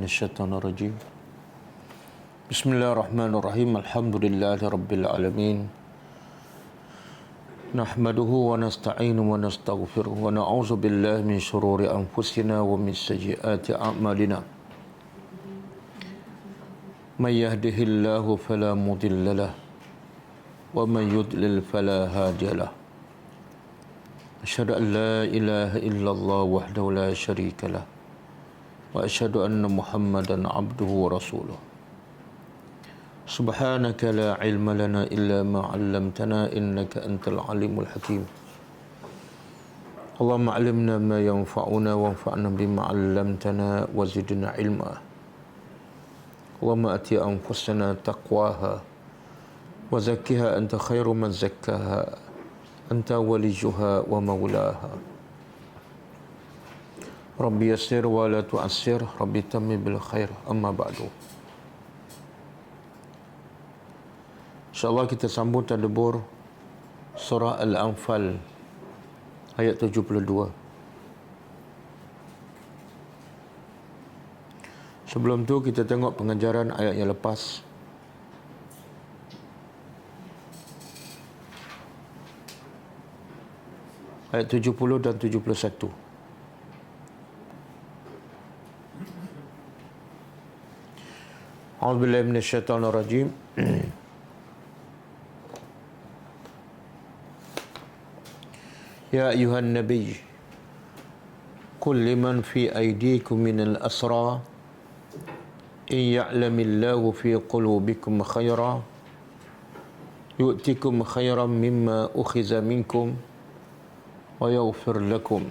من الشيطان الرجيم بسم الله الرحمن الرحيم الحمد لله رب العالمين نحمده ونستعينه ونستغفره ونعوذ بالله من شرور أنفسنا ومن سيئات أعمالنا من يهده الله فلا مضل له ومن يضلل فلا هادي له أشهد أن لا إله إلا الله وحده لا شريك له وأشهد أن محمدا عبده ورسوله سبحانك لا علم لنا إلا ما علمتنا إنك أنت العليم الحكيم اللهم علمنا ما ينفعنا وانفعنا بما علمتنا وزدنا علما اللهم أتي أنفسنا تقواها وزكها أنت خير من زكاها أنت وليها ومولاها ربي يسر ولا تعسر ربي تمم بالخير أما بعد. InsyaAllah kita sambung tadabbur surah Al-Anfal ayat 72. Sebelum tu kita tengok pengajaran ayat yang lepas. Ayat 70 dan 71. A'udzubillahi minasyaitonir rajim. Ya ayuhan nabiy qul liman fi aydikum minal asra in ya'lamillahu fi qulubikum khayra yu'tikum khayran mimma ukhiza minkum wa yaghfir lakum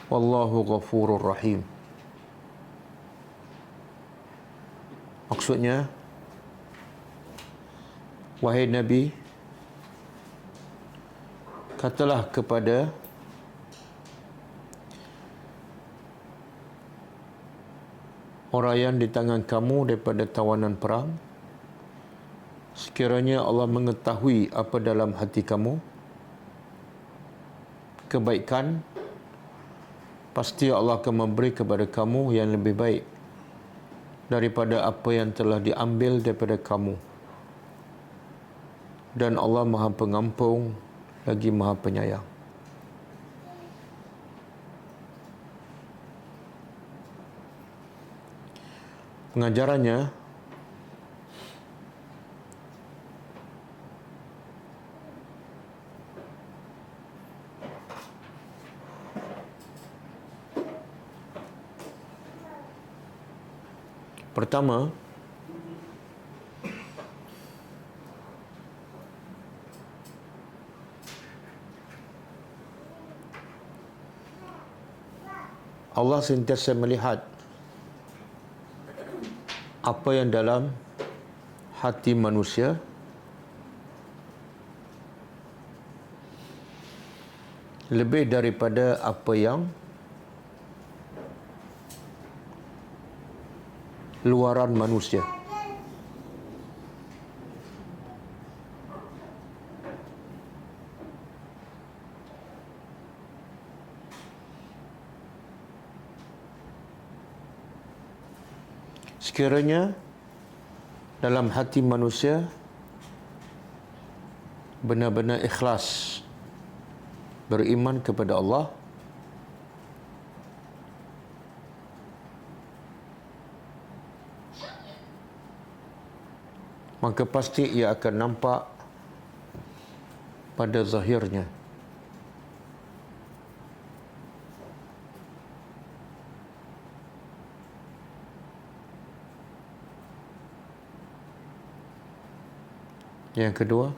wallahu ghafurur rahim. Maksudnya, wahai Nabi, katalah kepada orang yang di tangan kamu daripada tawanan perang, sekiranya Allah mengetahui apa dalam hati kamu, kebaikan, pasti Allah akan memberi kepada kamu yang lebih baik daripada apa yang telah diambil daripada kamu. Dan Allah Maha Pengampun lagi Maha Penyayang. Pengajarannya, pertama, Allah sentiasa melihat apa yang dalam hati manusia, lebih daripada apa yang luaran manusia. Sekiranya dalam hati manusia benar-benar ikhlas beriman kepada Allah, maka pasti ia akan nampak pada zahirnya. Yang kedua,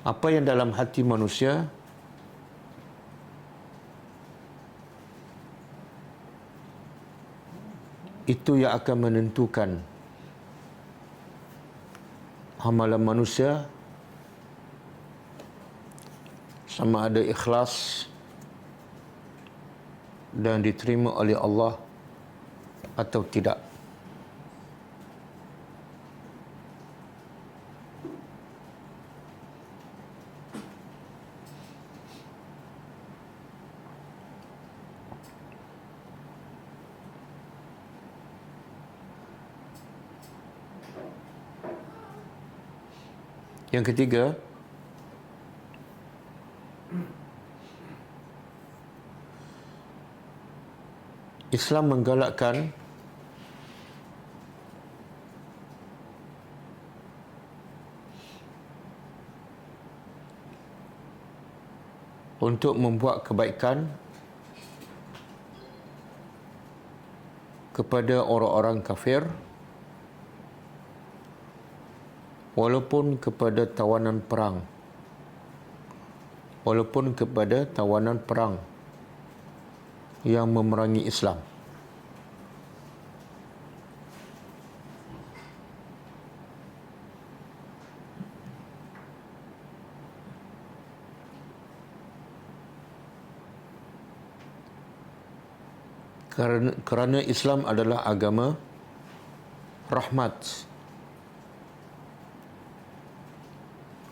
apa yang dalam hati manusia itu yang akan menentukan amalan manusia sama ada ikhlas dan diterima oleh Allah atau tidak. Yang ketiga, Islam menggalakkan untuk membuat kebaikan kepada orang-orang kafir, walaupun kepada tawanan perang, yang memerangi Islam. Kerana Islam adalah agama rahmat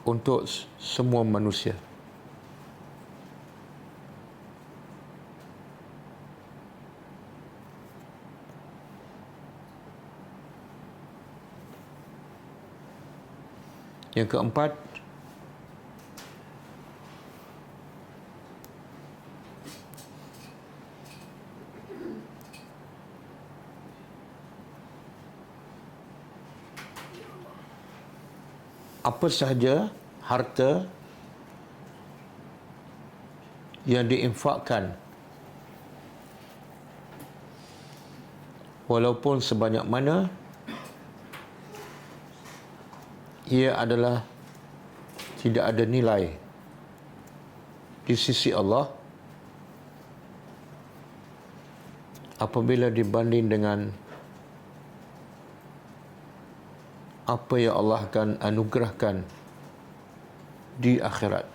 untuk semua manusia. Yang keempat, apa sahaja harta yang diinfakkan, walaupun sebanyak mana, ia adalah tidak ada nilai di sisi Allah apabila dibanding dengan apa yang Allah akan anugerahkan di akhirat.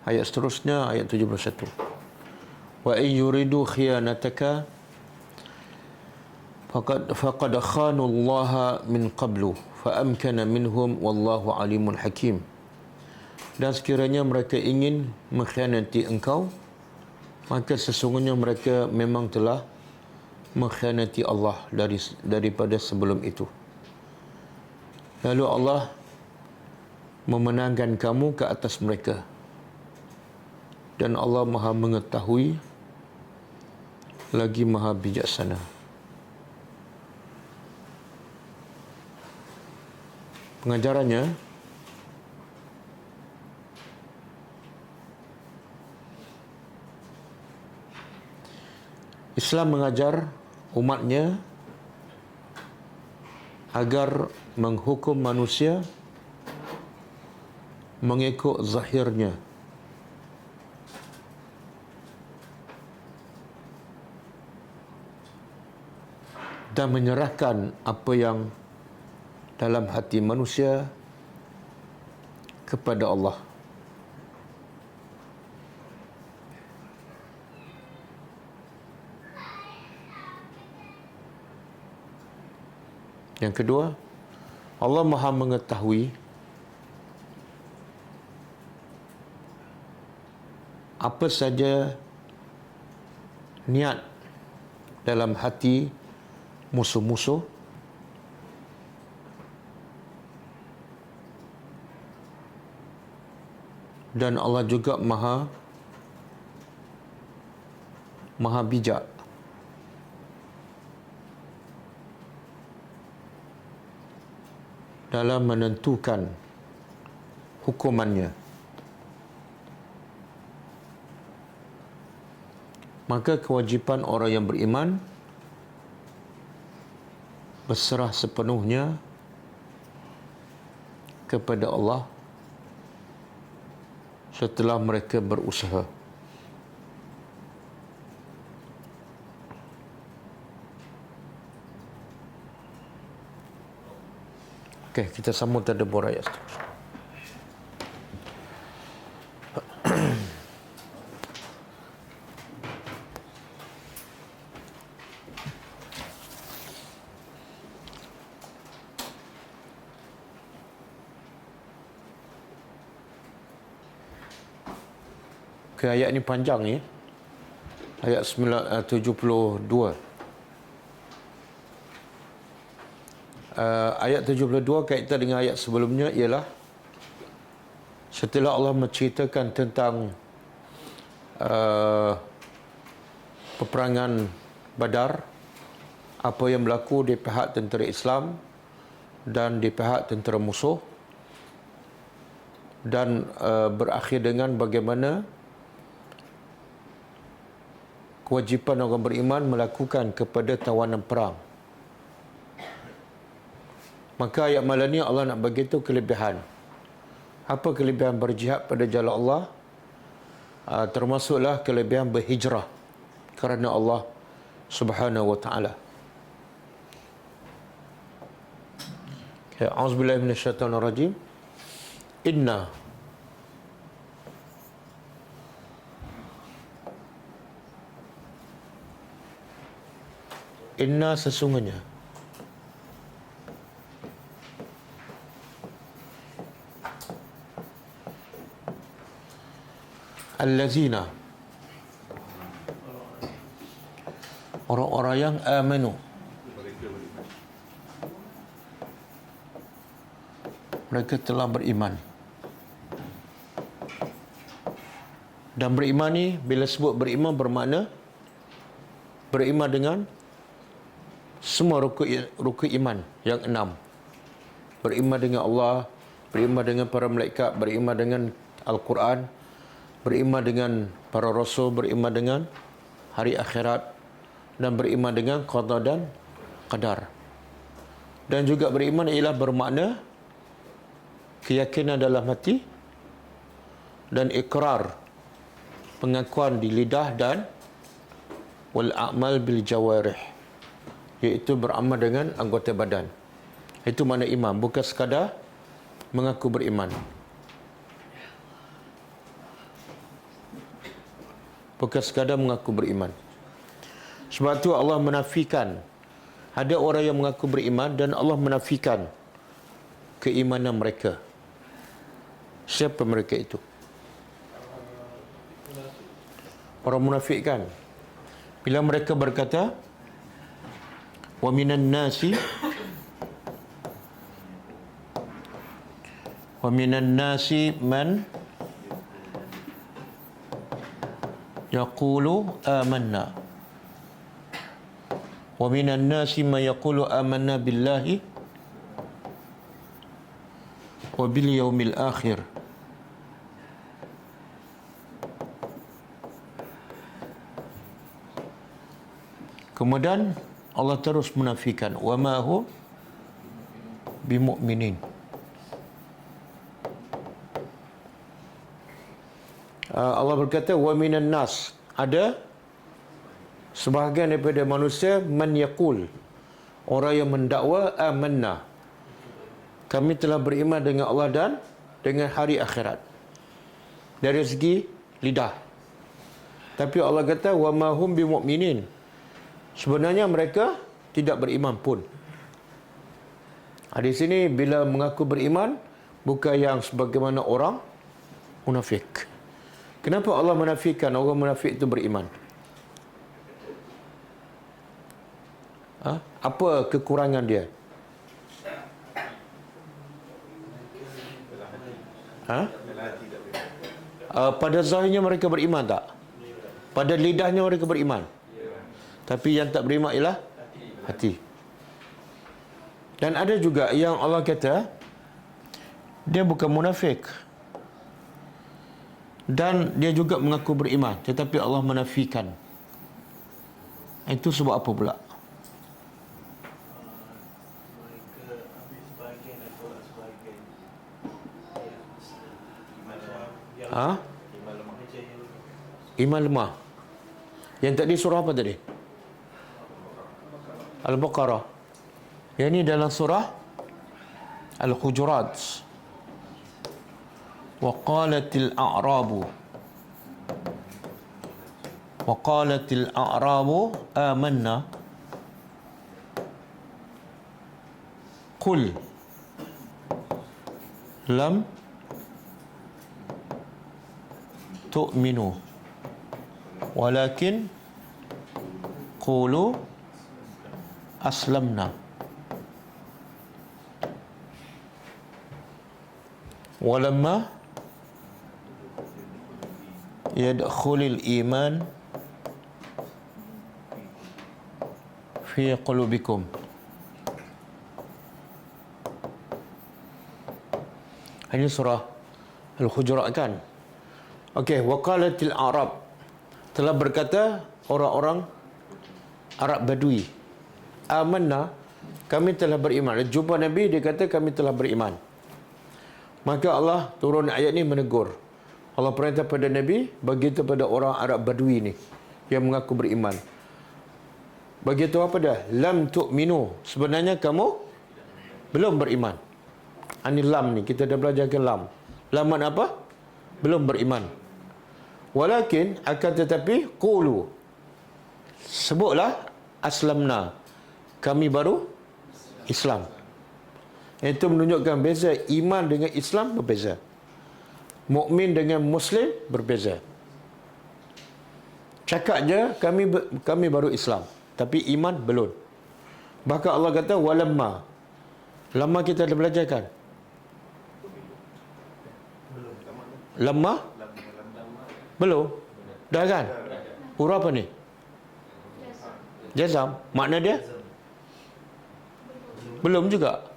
Ayat seterusnya, ayat 71. Wa in yuridu khiyanataka faqad khanu Allah min qablu fa amkana minhum wallahu alimun hakim. Dan sekiranya mereka ingin mengkhianati engkau, maka sesungguhnya mereka memang telah mengkhianati Allah daripada sebelum itu. Lalu Allah memenangkan kamu ke atas mereka. Dan Allah Maha mengetahui lagi Maha bijaksana. Pengajarannya, Islam mengajar umatnya agar menghukum manusia mengikut zahirnya, dan menyerahkan apa yang dalam hati manusia kepada Allah. Yang kedua, Allah Maha mengetahui apa saja niat dalam hati musuh-musuh, dan Allah juga Maha bijak dalam menentukan hukumannya. Maka kewajipan orang yang beriman berserah sepenuhnya kepada Allah setelah mereka berusaha. Okey, kita sambung tadabbur ayat seterusnya. Ke ayat ni panjang ni. Ayat 72. Ayat 72 kaitan dengan ayat sebelumnya ialah setelah Allah menceritakan tentang peperangan Badar, apa yang berlaku di pihak tentera Islam dan di pihak tentera musuh, dan berakhir dengan bagaimana kewajipan orang beriman melakukan kepada tawanan perang. Maka ayat malam ni Allah nak bagi tu kelebihan. Apa kelebihan berjihad pada jalan Allah? Termasuklah kelebihan berhijrah kerana Allah Subhanahu wa taala. A'udzubillahi minasyaitonir rajim. Inna sesungguhnya allazina orang-orang yang amanu mereka telah beriman. Dan beriman ni bila sebut beriman bermakna beriman dengan semua rukun iman yang 6. Beriman dengan Allah, beriman dengan para malaikat, beriman dengan Al-Quran, beriman dengan para rasul, beriman dengan hari akhirat, dan beriman dengan qada dan qadar. Dan juga beriman ialah bermakna keyakinan dalam hati dan ikrar, pengakuan di lidah, dan wal a'mal bil jawarih, iaitu beramal dengan anggota badan. Itu makna iman, bukan sekadar mengaku beriman. Bukan sekadar mengaku beriman. Sebab tu Allah menafikan. Ada orang yang mengaku beriman dan Allah menafikan keimanan mereka. Siapa mereka itu? Orang munafik kan? Bila mereka berkata, wa minan nasi man yaqulu amanna wa minan nasi man yaqulu amanna billahi wa bil yaumil akhir. Kemudian Allah terus menafikan wa ma hum bimu'minin. Allah berkata wa minan nas, ada sebahagian daripada manusia man yaqul, orang yang mendakwa amanna, kami telah beriman dengan Allah dan dengan hari akhirat, dari segi lidah. Tapi Allah kata wa ma hum bimu'minin, sebenarnya mereka tidak beriman pun. Di sini bila mengaku beriman bukan yang sebagaimana orang munafik. Kenapa Allah menafikan orang munafik itu beriman? Apa kekurangan dia? Pada zahirnya mereka beriman tak? Pada lidahnya mereka beriman. Tapi yang tak beriman ialah hati. Dan ada juga yang Allah kata dia bukan munafik dan dia juga mengaku beriman, tetapi Allah menafikan. Itu sebab apa pula? Iman lemah. Yang tadi surah apa tadi? Al-Baqarah. Yang ini dalam surah Al-Hujurat. Waqalatil a'rabu amanna qul lam tu'minu walakin qulu aslamna. Walamma yadkhulul iman fi qulubikum. Ini surah Al-Hujurat kan? Okey, waqalatil Arab, telah berkata orang-orang Arab Badui, amanna, kami telah beriman. Jumpa Nabi, dia kata kami telah beriman. Maka Allah turun ayat ni menegur. Allah perintah pada Nabi, begitu pada orang Arab Badui ni yang mengaku beriman. Begitu apa dah? Lam tu'minu, sebenarnya kamu belum beriman. Ini lam ni, kita dah belajar ke lam. Laman apa? Belum beriman. Walakin, akan tetapi, qulu, sebutlah, aslamna, kami baru Islam. Itu menunjukkan beza iman dengan Islam berbeza. Mukmin dengan Muslim berbeza. Cakap je kami baru Islam, tapi iman belum. Bahkan Allah kata walamma. Lama kita dah belajar kan? Lama? Belum? Dah kan? Huruf apa ni? Jazam. Makna dia? Belum juga.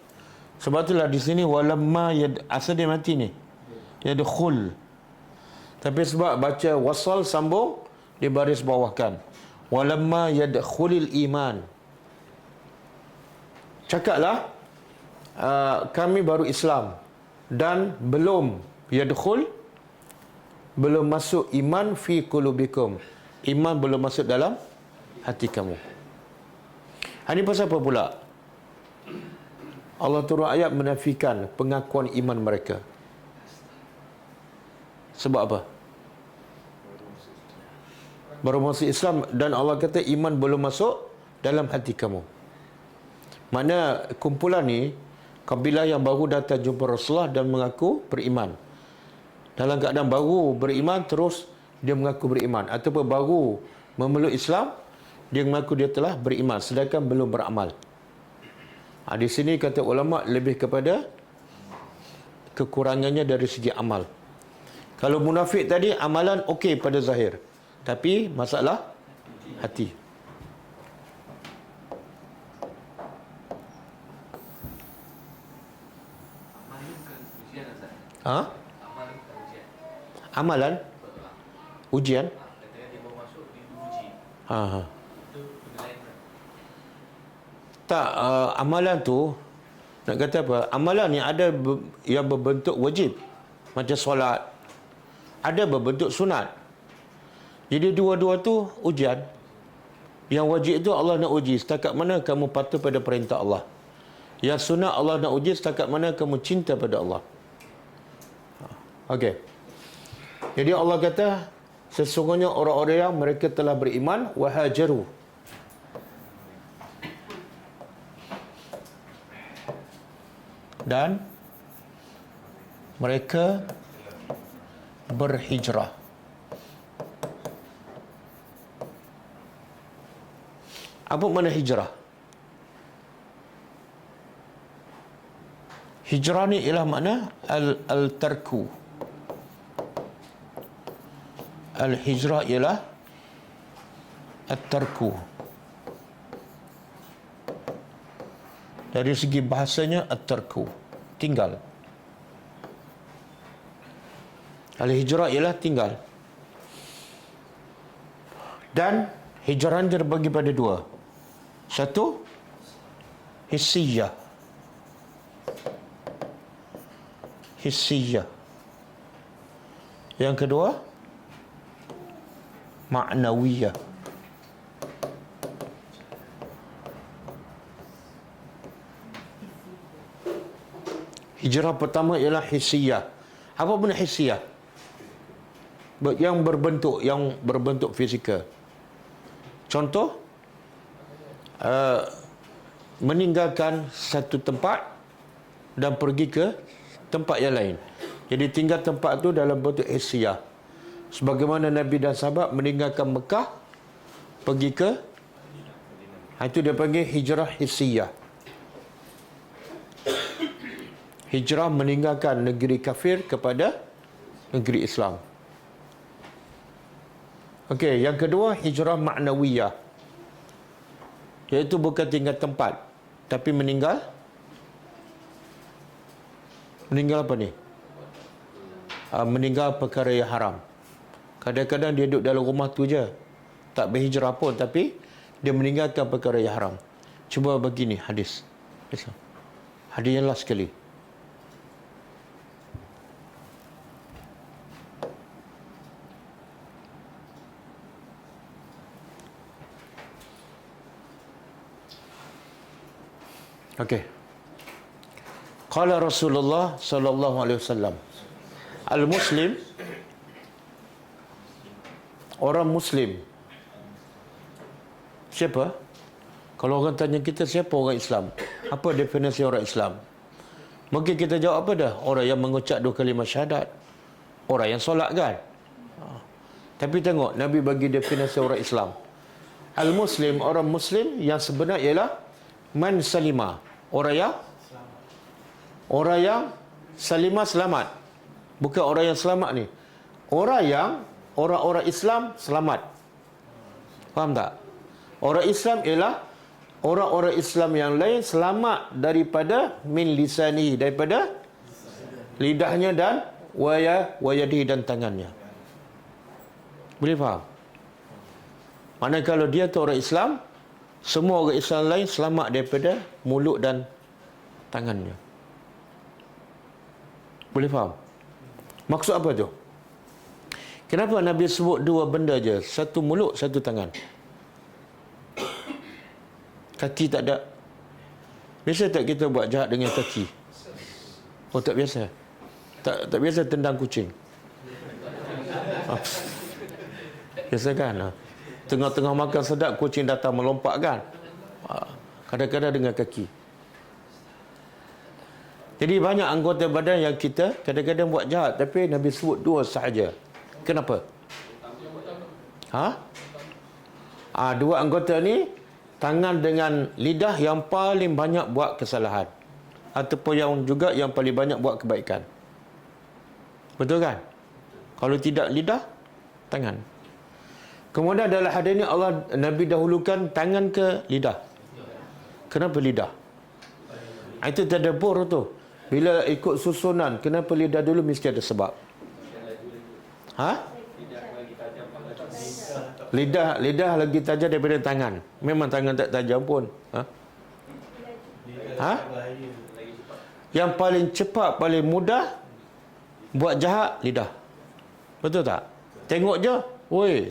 Sebab itulah di sini walamma asal dia mati ni. Yadkhul. Tapi sebab baca wasal sambung, di baris bawahkan. Walamma yadkhulil iman. Cakaplah kami baru Islam dan belum yadkhul, belum masuk iman fi qulubikum. Iman belum masuk dalam hati kamu. Ini pasal apa pula? Allah turun ayat menafikan pengakuan iman mereka. Sebab apa? Baru masuk Islam dan Allah kata iman belum masuk dalam hati kamu. Makna kumpulan ni, kabilah yang baru datang jumpa Rasulullah dan mengaku beriman. Dalam keadaan baru beriman, terus dia mengaku beriman. Ataupun baru memeluk Islam, dia mengaku dia telah beriman, sedangkan belum beramal. Di sini kata ulama lebih kepada kekurangannya dari segi amal. Kalau munafik tadi amalan okey pada zahir, tapi masalah hati. Amalan ujian. Tak, amalan tu nak kata apa? Amalan ni ada yang berbentuk wajib, macam solat. Ada berbentuk sunat. Jadi dua-dua tu ujian. Yang wajib itu Allah nak uji setakat mana kamu patuh pada perintah Allah. Yang sunat Allah nak uji setakat mana kamu cinta pada Allah. Okey. Jadi Allah kata sesungguhnya orang-orang yang mereka telah beriman wahajaru. Dan mereka berhijrah. Apa makna hijrah? Hijrah ni ialah makna al-tarku. Al-hijrah ialah at-tarku. Dari segi bahasanya at-tarku, tinggal. Al-hijrah ialah tinggal. Dan hijrah terbagi pada dua. Satu, hissiyah. Hissiyah. Yang kedua, ma'nawiyah. Hijrah pertama ialah hissiyah. Apa benda hissiyah? Yang berbentuk fizikal. Contoh, meninggalkan satu tempat dan pergi ke tempat yang lain. Jadi tinggal tempat tu dalam bentuk hissiyah. Sebagaimana Nabi dan sahabat meninggalkan Mekah pergi ke, itu dia panggil hijrah hissiyah. Hijrah meninggalkan negeri kafir kepada negeri Islam. Okey, yang kedua hijrah ma'nawiyah, iaitu bukan tinggal tempat tapi meninggal apa ni? Meninggal perkara yang haram. Kadang-kadang dia duduk dalam rumah tu je, tak berhijrah pun, tapi dia meninggalkan perkara yang haram. Cuba begini hadis. Hadis yang last sekali. Okey. Qala Rasulullah sallallahu alaihi wasallam, al-muslim, orang muslim. Siapa? Kalau orang tanya kita siapa orang Islam, apa definisi orang Islam? Mungkin kita jawab apa dah? Orang yang mengucap 2 kalimah syahadat, orang yang solat kan? Tapi tengok Nabi bagi definisi orang Islam. Al-muslim, orang muslim yang sebenar ialah man salima, orang yang salimah, selamat. Bukan orang yang selamat ni, orang-orang Islam selamat. Faham tak? Orang Islam ialah orang-orang Islam yang lain selamat daripada min lisani, daripada lidahnya dan wayadihi, dan tangannya. Boleh faham? Mana kalau dia tu orang Islam, semua orang Islam lain selamat daripada mulut dan tangannya. Boleh faham? Maksud apa tu? Kenapa Nabi sebut 2 benda je? Satu mulut, satu tangan. Kaki tak ada. Biasa tak kita buat jahat dengan kaki? Oh, tak biasa. Tak biasa tendang kucing. Biasa kan? Tengah-tengah makan sedap, kucing datang melompat kan? Kadang-kadang dengan kaki. Jadi banyak anggota badan yang kita kadang-kadang buat jahat, tapi Nabi sebut 2 sahaja. Kenapa? 2 anggota ni, tangan dengan lidah yang paling banyak buat kesalahan, ataupun yang juga yang paling banyak buat kebaikan. Betul kan? Kalau tidak lidah, tangan. Kemudian dalam hadis ini Nabi dahulukan tangan ke lidah. Kenapa lidah? Itu tadabbur tu. Bila ikut susunan, kenapa lidah dulu, mesti ada sebab. Lidah lagi tajam daripada tangan. Memang tangan tak tajam pun. Yang paling cepat, paling mudah buat jahat, lidah. Betul tak? Tengok je, woi.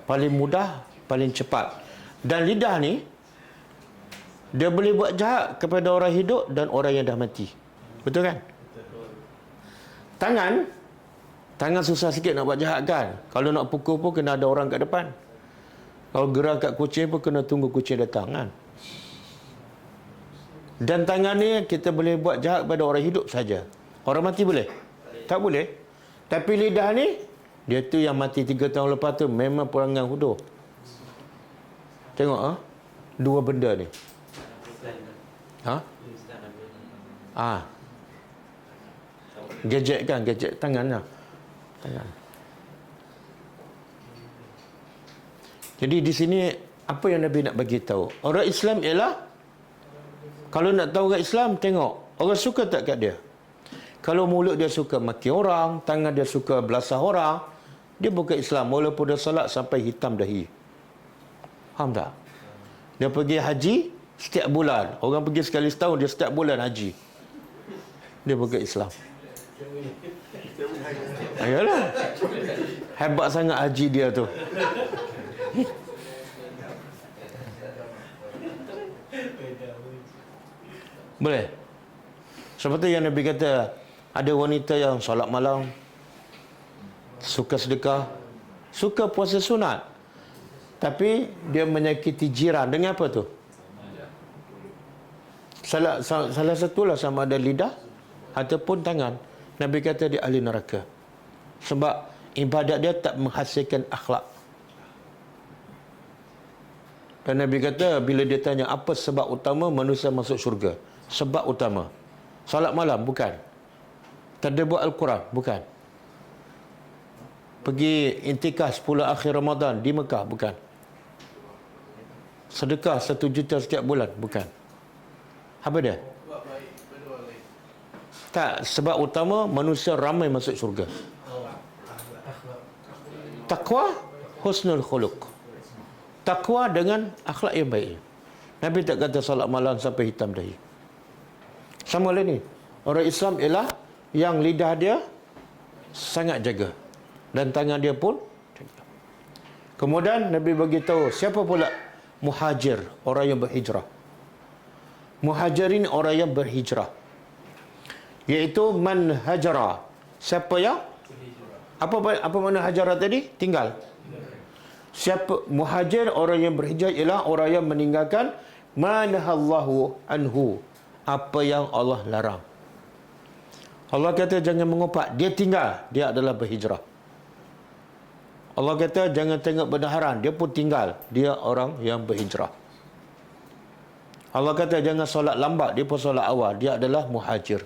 Paling mudah, paling cepat. Dan lidah ni, dia boleh buat jahat kepada orang hidup dan orang yang dah mati. Betul kan? Tangan susah sikit nak buat jahat kan? Kalau nak pukul pun kena ada orang kat depan. Kalau gerak kat kucing pun kena tunggu kucing datang kan? Dan tangan ni kita boleh buat jahat kepada orang hidup saja. Orang mati boleh? Tak boleh. Tapi lidah ni, dia tu yang mati 3 tahun lepas tu memang perangai huduh. Tengok 2 benda ni. Gadget kan, gadget tangan lah. Tangan. Jadi di sini apa yang Nabi nak bagi tahu? Orang Islam ialah, kalau nak tahu orang Islam, tengok orang suka tak kat dia. Kalau mulut dia suka maki orang, tangan dia suka belasah orang, dia bukan Islam walaupun dia salat sampai hitam dahi. Faham tak? Dia pergi haji setiap bulan. Orang pergi sekali setahun, dia setiap bulan haji. Dia bukan Islam. Ayolah. Hebat sangat haji dia tu. Boleh? Seperti yang Nabi kata, ada wanita yang solat malam, suka sedekah, suka puasa sunat, tapi dia menyakiti jiran dengan apa tu? Salah satulah sama ada lidah ataupun tangan. Nabi kata dia ahli neraka. Sebab ibadat dia tak menghasilkan akhlak. Dan Nabi kata bila dia tanya apa sebab utama manusia masuk syurga? Sebab utama. Salat malam, bukan. Tadabbur Al-Quran, bukan. Pergi intikaf 10 akhir Ramadan di Mekah, bukan. Sedekah 1 juta setiap bulan, bukan. Apa dia? Tak, sebab utama manusia ramai masuk syurga. Takwa, husnul khuluq. Takwa dengan akhlak yang baik. Nabi tak kata salat malam sampai hitam dahi. Sama lah ni. Orang Islam ialah yang lidah dia sangat jaga. Dan tangan dia pun jaga. Kemudian Nabi bagi tahu siapa pula muhajir, orang yang berhijrah. Muhajirin orang yang berhijrah. Iaitu man hajara. Siapa yang apa makna hajara tadi? Tinggal. Siapa muhajir, orang yang berhijrah ialah orang yang meninggalkan manahallahu anhu, apa yang Allah larang. Allah kata jangan mengopak, dia tinggal, dia adalah berhijrah. Allah kata jangan tengok benda haram, dia pun tinggal, dia orang yang berhijrah. Allah kata jangan solat lambat, dia pun solat awal, dia adalah muhajir.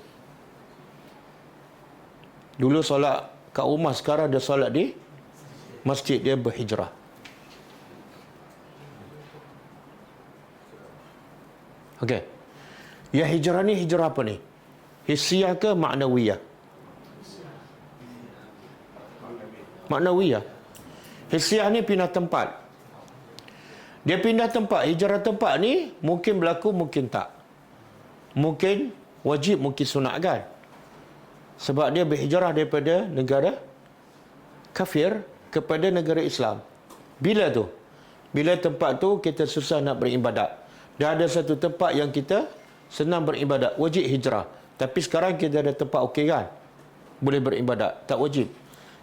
Dulu solat kat rumah, sekarang dia solat di masjid, dia berhijrah. Okey. Ya hijrah ni hijrah apa ni? Hissiyah ke maknawiyah? Maknawiyah. Hissiyah ni pindah tempat. Dia pindah tempat. Hijrah tempat ni mungkin berlaku, mungkin tak. Mungkin wajib, mungkin sunat kan? Sebab dia berhijrah daripada negara kafir kepada negara Islam. Bila tu? Bila tempat tu kita susah nak beribadat. Dah ada satu tempat yang kita senang beribadat, wajib hijrah. Tapi sekarang kita ada tempat okey kan? Boleh beribadat, tak wajib.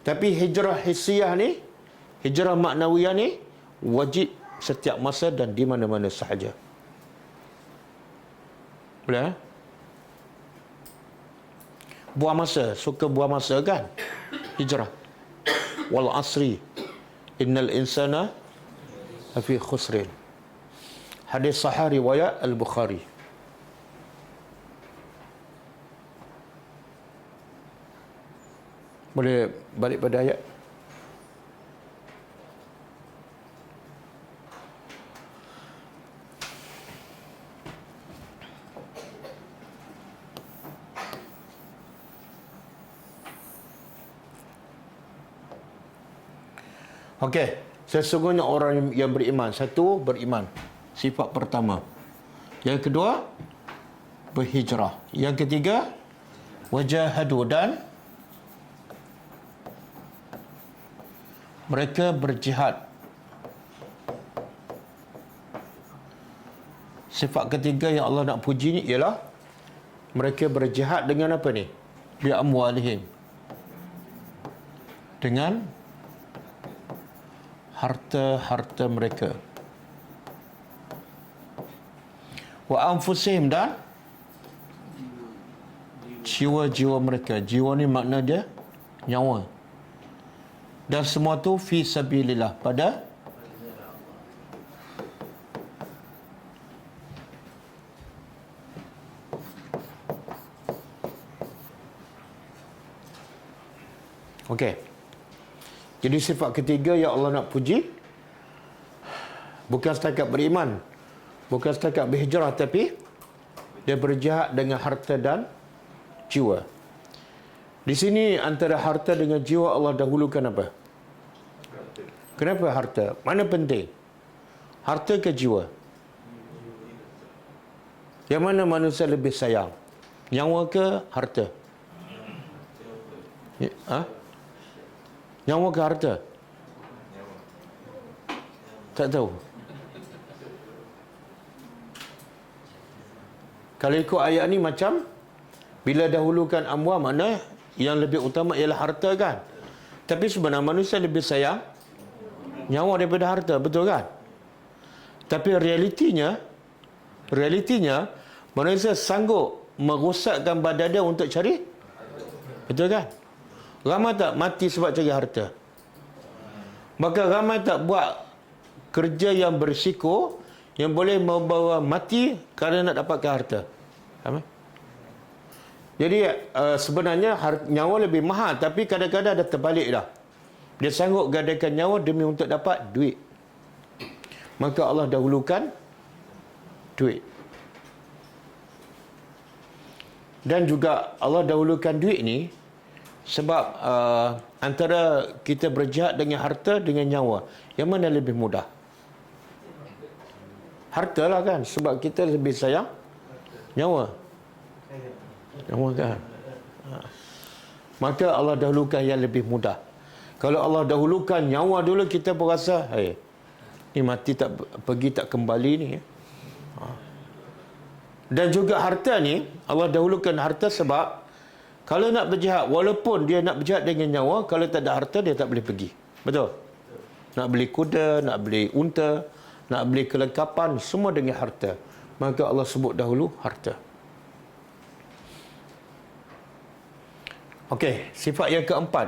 Tapi hijrah hissiyah ni, hijrah maknawiyah ni, wajib setiap masa dan di mana-mana sahaja. Boleh? Buang masa, suka buang masa kan? Hijrah. Wal asri, innal insana lafi khusrin. Hadis sahih riwayat Al-Bukhari. Boleh balik pada ayat. Okey, sesungguhnya orang yang beriman, satu beriman, sifat pertama. Yang kedua, berhijrah. Yang ketiga, wajahadu, dan mereka berjihad. Sifat ketiga yang Allah nak puji ni ialah mereka berjihad dengan apa ni? Bi amwalihim. Dengan harta-harta mereka. Wa anfusihim, dan jiwa-jiwa mereka. Jiwa ni makna dia nyawa. Dan semua tu fi sabilillah, pada okey. Jadi sifat ketiga yang Allah nak puji bukan setakat beriman, bukan setakat berhijrah, tapi dia berjihad dengan harta dan jiwa. Di sini antara harta dengan jiwa Allah dahulukan apa? Kenapa harta? Mana penting? Harta ke jiwa? Yang mana manusia lebih sayang? Nyawa ke harta? Ha? Nyawa ke harta? Tak tahu. Kalau ikut ayat ni macam bila dahulukan amwal, mana yang lebih utama ialah harta kan? Tapi sebenarnya manusia lebih sayang nyawa daripada harta, betul kan? Tapi realitinya Manusia sanggup merosakkan badan dia untuk cari. Betul kan? Ramai tak mati sebab cari harta? Maka ramai tak buat kerja yang berisiko yang boleh membawa mati kerana nak dapatkan harta? Ramai? Jadi sebenarnya nyawa lebih mahal, tapi kadang-kadang ada terbalik dah. Dia sanggup gadaikan nyawa demi untuk dapat duit. Maka Allah dahulukan duit. Dan juga Allah dahulukan duit ni sebab antara kita berjihad dengan harta dengan nyawa, yang mana lebih mudah? Harta lah kan, sebab kita lebih sayang nyawa. Nyawa kan. Maka Allah dahulukan yang lebih mudah. Kalau Allah dahulukan nyawa dulu, kita berasa, ni mati tak pergi tak kembali ni. Dan juga harta ni, Allah dahulukan harta sebab kalau nak berjihad, walaupun dia nak berjihad dengan nyawa, kalau tak ada harta, dia tak boleh pergi. Betul? Nak beli kuda, nak beli unta, nak beli kelengkapan, semua dengan harta. Maka Allah sebut dahulu harta. Okey, sifat yang keempat.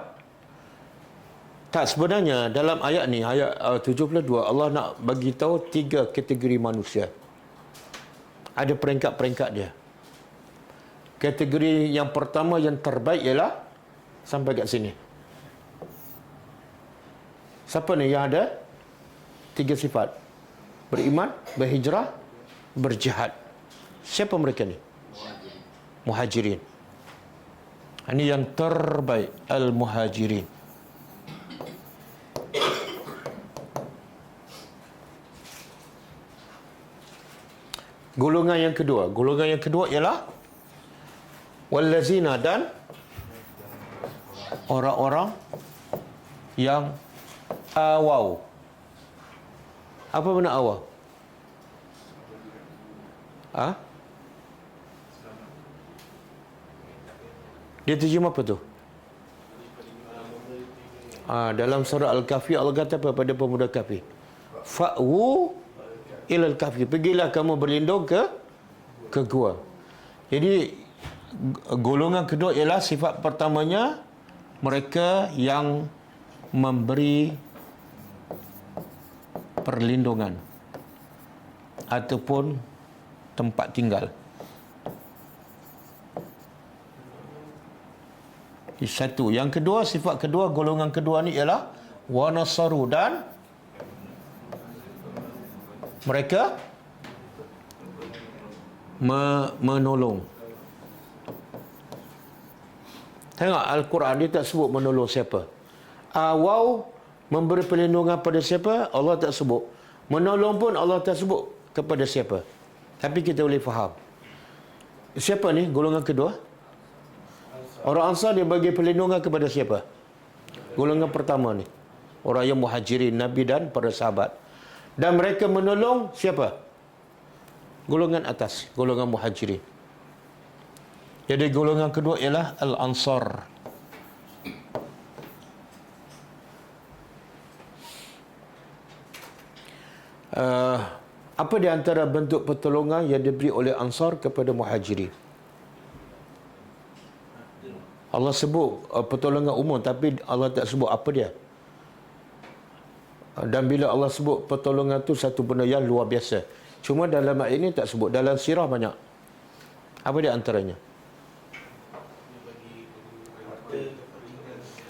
Tak, sebenarnya dalam ayat ni, ayat 72, Allah nak bagi tahu 3 kategori manusia. Ada peringkat-peringkat dia. Kategori yang pertama yang terbaik ialah sampai kat sini. Siapa ni yang ada 3 sifat? Beriman, berhijrah, berjihad. Siapa mereka ni? Muhajirin. Ini yang terbaik, al-muhajirin. Golongan yang kedua ialah wallazina, dan orang-orang yang awau. Apa makna awau? Dia terjemah apa tu? Dalam surah Al-Kahfi Allah kata apa pada pemuda Kahfi? Fa'wu ilal kahfi, pergilah kamu berlindung ke gua. Jadi golongan kedua ialah sifat pertamanya mereka yang memberi perlindungan ataupun tempat tinggal. Satu. Yang kedua, sifat kedua, golongan kedua ni ialah wa nasaru, dan mereka menolong. Tengok Al-Quran, dia tak sebut menolong siapa. Awau, memberi perlindungan pada siapa, Allah tak sebut. Menolong pun Allah tak sebut kepada siapa. Tapi kita boleh faham. Siapa ni golongan kedua? Orang Ansar dia bagi perlindungan kepada siapa? Golongan pertama ni, orang yang muhajirin, Nabi dan para sahabat. Dan mereka menolong siapa? Golongan atas, golongan muhajirin. Jadi golongan kedua ialah Al-Ansar. Apa di antara bentuk pertolongan yang diberi oleh Ansar kepada muhajirin? Allah sebut pertolongan umum, tapi Allah tak sebut apa dia. Dan bila Allah sebut pertolongan tu satu benda yang luar biasa. Cuma dalam ayat ini tak sebut. Dalam sirah banyak. Apa dia antaranya?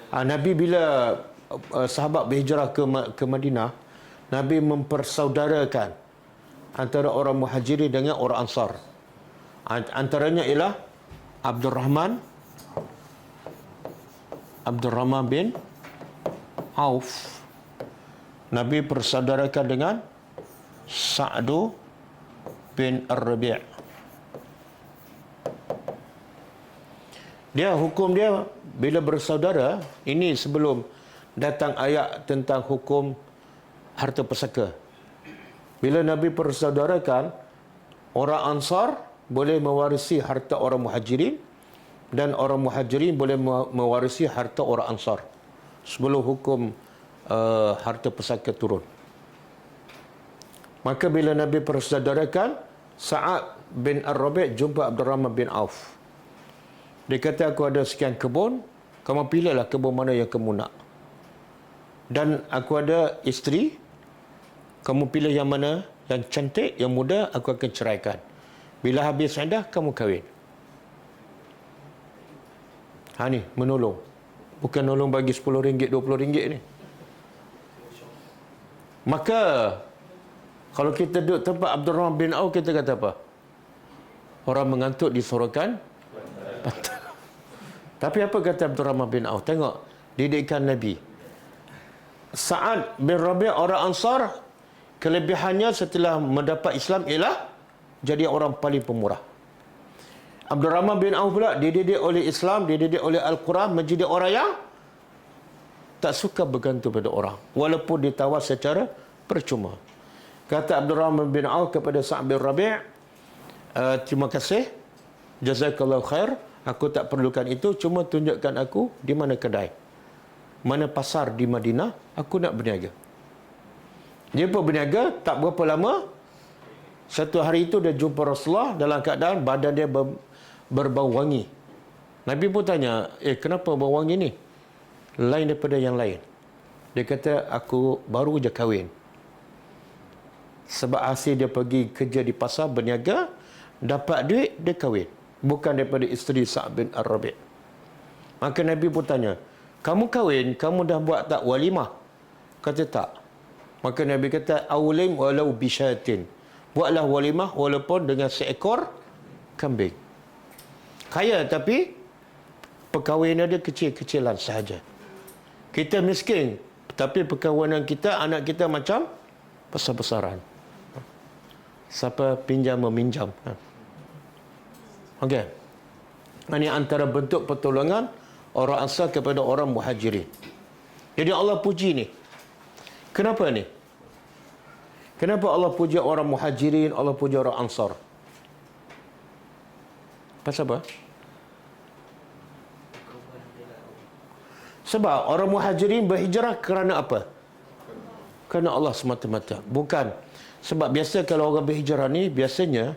Nabi bila sahabat berhijrah ke Madinah, Nabi mempersaudarakan antara orang muhajirin dengan orang Ansar. Antaranya ialah Abdurrahman bin Auf. Nabi persaudarakan dengan Sa'du bin Ar-Rabi'. Dia hukum dia bila bersaudara, ini sebelum datang ayat tentang hukum harta pusaka. Bila Nabi persaudarakan, orang Ansar boleh mewarisi harta orang Muhajirin dan orang Muhajirin boleh mewarisi harta orang Ansar. Sebelum hukum harta pusaka turun. Maka bila Nabi persaudarakan, Sa'ad bin Ar-Rabi' jumpa Abdurrahman bin Auf. Dia kata, aku ada sekian kebun, kamu pilihlah kebun mana yang kamu nak. Dan aku ada isteri, kamu pilih yang mana yang cantik, yang muda, aku akan ceraikan. Bila habis iddah, kamu kahwin. Ni, menolong. Bukan nolong bagi RM10, RM20 ni. Maka, kalau kita duduk tempat Abdurrahman bin Auf, kita kata apa? Orang mengantuk disorokan pantai. Tapi apa kata Abdurrahman bin Auf? Tengok didikan Nabi. Sa'ad bin Rabi' orang Ansar, kelebihannya setelah mendapat Islam ialah jadi orang paling pemurah. Abdurrahman bin Auf pula dididik oleh Islam, dididik oleh Al-Quran, menjadi orang yang tak suka bergantung pada orang, walaupun ditawar secara percuma. Kata Abdurrahman bin Auf kepada Sa'ad bin Rabi', terima kasih, jazakallahu khair, aku tak perlukan itu, cuma tunjukkan aku di mana kedai, mana pasar di Madinah, aku nak berniaga. Dia pun berniaga, tak berapa lama, satu hari itu dia jumpa Rasulullah dalam keadaan badan dia berbau wangi. Nabi pun tanya, kenapa bau wangi ni? Lain daripada yang lain. Dia kata, aku baru je kahwin. Sebab hasil dia pergi kerja di pasar, berniaga, dapat duit, dia kahwin. Bukan daripada isteri Sa'ad bin Ar-Rabi'. Maka Nabi pun tanya, kamu kahwin, kamu dah buat tak walimah? Kata tak. Maka Nabi kata, awlim walau bisyatin. Buatlah walimah walaupun dengan seekor kambing. Kaya tapi perkahwinan dia kecil-kecilan sahaja. Kita miskin, tapi perkahwinan kita, anak kita macam besar-besaran. Siapa pinjam meminjam. Okey. Ini antara bentuk pertolongan orang Ansar kepada orang Muhajirin. Jadi Allah puji ni. Kenapa ni? Kenapa Allah puji orang Muhajirin, Allah puji orang Ansar? Pasal apa? Sebab orang Muhajirin berhijrah kerana apa? Kerana Allah semata-mata. Bukan. Sebab biasa kalau orang berhijrah ni, biasanya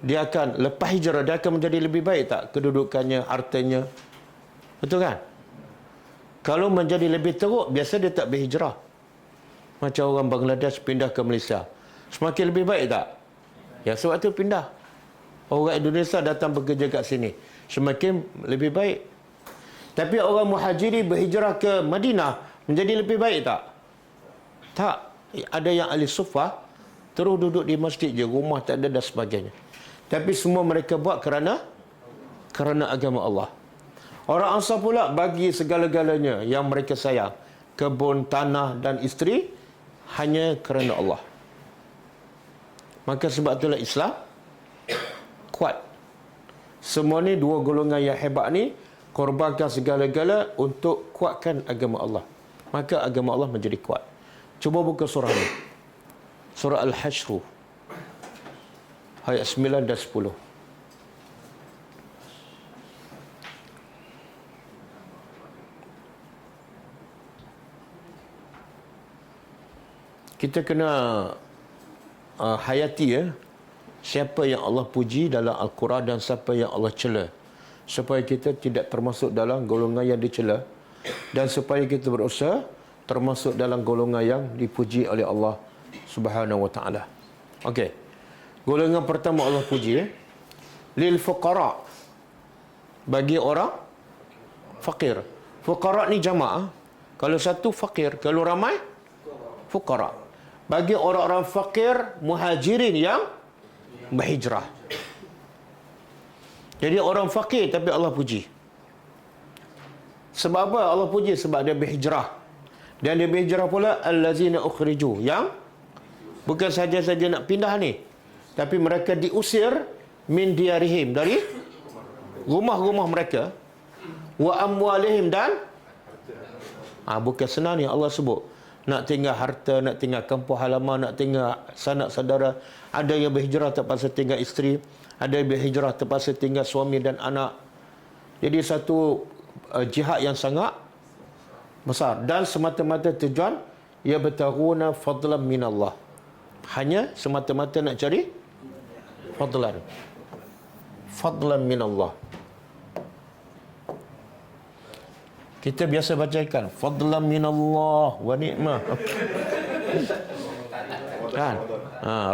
dia akan, lepas hijrah, dia akan menjadi lebih baik tak? Kedudukannya, hartanya. Betul kan? Kalau menjadi lebih teruk, biasa dia tak berhijrah. Macam orang Bangladesh pindah ke Malaysia. Semakin lebih baik tak? Ya, sebab tu pindah. Orang Indonesia datang bekerja kat sini. Semakin lebih baik. Tapi orang Muhajiri berhijrah ke Madinah, menjadi lebih baik tak? Tak. Ada yang ahli sufah, terus duduk di masjid je, rumah tak ada dan sebagainya. Tapi semua mereka buat kerana agama Allah. Orang Ansar pula bagi segala-galanya yang mereka sayang. Kebun, tanah dan isteri, hanya kerana Allah. Maka sebab itulah Islam kuat. Semua ni, dua golongan yang hebat ni, korbankan segala-gala untuk kuatkan agama Allah. Maka agama Allah menjadi kuat. Cuba buka surah ni. Surah Al-Hashr. Ayat 9 dan 10. Kita kena hayati siapa yang Allah puji dalam Al-Quran dan siapa yang Allah cela, supaya kita tidak termasuk dalam golongan yang dicela, dan supaya kita berusaha termasuk dalam golongan yang dipuji oleh Allah Subhanahu wa taala. Okey. Golongan pertama Allah puji lil fuqara, bagi orang fakir. Fuqara ni jamaah. Kalau satu fakir, kalau ramai fuqara. Bagi orang-orang fakir Muhajirin yang berhijrah. Jadi orang fakir tapi Allah puji. Sebab apa Allah puji? Sebab dia berhijrah. Dan dia berhijrah pula allazina ukhriju, yang bukan saja-saja nak pindah ni, tapi mereka diusir min diarihim, dari rumah-rumah mereka, wa amwalihim, dan bukan senang ni Allah sebut. Nak tinggal harta, nak tinggal kampung halaman, nak tinggal sanak saudara. Ada yang berhijrah terpaksa tinggal isteri, ada yang berhijrah terpaksa tinggal suami dan anak. Jadi satu jihad yang sangat besar, dan semata-mata tujuan ya bertaruna fadlan minallah, hanya semata-mata nak cari Fadlan. Fadlan min Allah. Kita biasa bacakan fadlan min Allah wa ni'mah. Kan?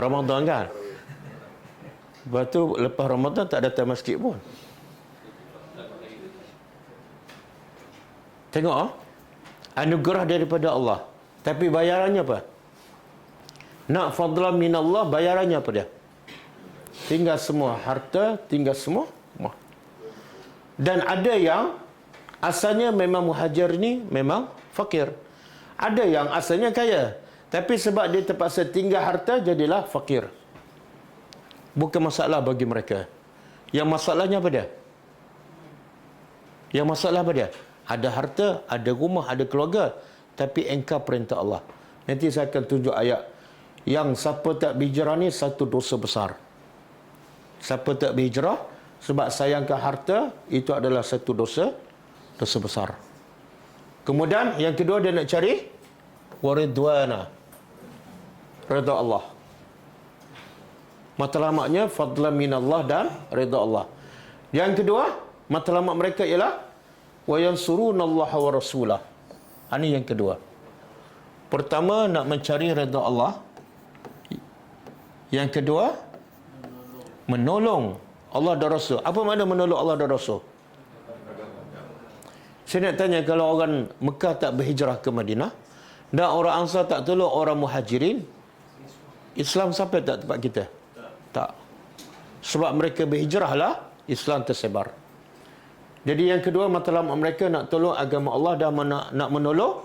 Ramadan kan? Lepas tu lepas Ramadan tak datang masjid pun. Tengok anugerah daripada Allah. Tapi bayarannya apa? Nak fadlan min Allah, bayarannya apa dia? Tinggal semua harta, tinggal semua. Dan ada yang asalnya memang muhajir ni memang fakir. Ada yang asalnya kaya, tapi sebab dia terpaksa tinggal harta, jadilah fakir. Bukan masalah bagi mereka. Yang masalahnya apa dia? Yang masalah apa dia? Ada harta, ada rumah, ada keluarga, tapi engkau perintah Allah. Nanti saya akan tunjuk ayat. Yang siapa tak berhijrah ni satu dosa besar. Siapa tak berhijrah sebab sayangkan harta, itu adalah satu dosa besar. Kemudian yang kedua dia nak cari waridwana, redha Allah. Matlamatnya fadlan minallah dan redha Allah. Yang kedua, matlamat mereka ialah wa yansurunallaha wa rasulah. Ini yang kedua. Pertama nak mencari redha Allah. Yang kedua menolong Allah dan Rasul. Apa makna menolong Allah dan Rasul? Saya nak tanya, kalau orang Mekah tak berhijrah ke Madinah dan orang Ansar tak tolong orang Muhajirin, Islam sampai tak tempat kita? Tak. Sebab mereka berhijrah lah, Islam tersebar. Jadi yang kedua, matlamat mereka nak tolong agama Allah dan nak menolong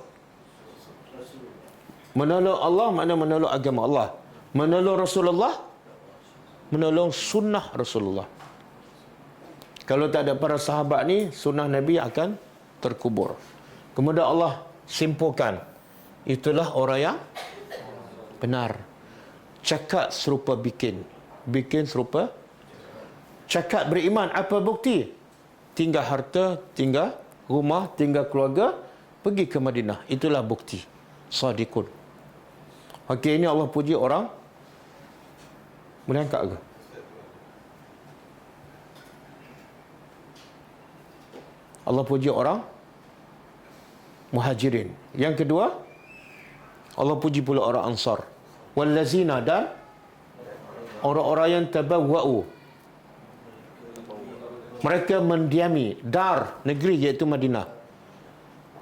Allah, makna menolong agama Allah. Menolong Rasulullah, menolong sunnah Rasulullah. Kalau tak ada para sahabat ni, sunnah Nabi akan terkubur. Kemudian Allah simpulkan, itulah orang yang benar. Cakap serupa bikin, bikin serupa cakap. Beriman, apa bukti? Tinggal harta, tinggal rumah, tinggal keluarga, pergi ke Madinah. Itulah bukti. Sadiqun. Okey, ini Allah puji orang. Boleh angkat ke? Allah puji orang Muhajirin. Yang kedua, Allah puji pula orang Ansar. Wallazina, dan orang-orang yang tabawwa'u, mereka mendiami dar, negeri, iaitu Madinah.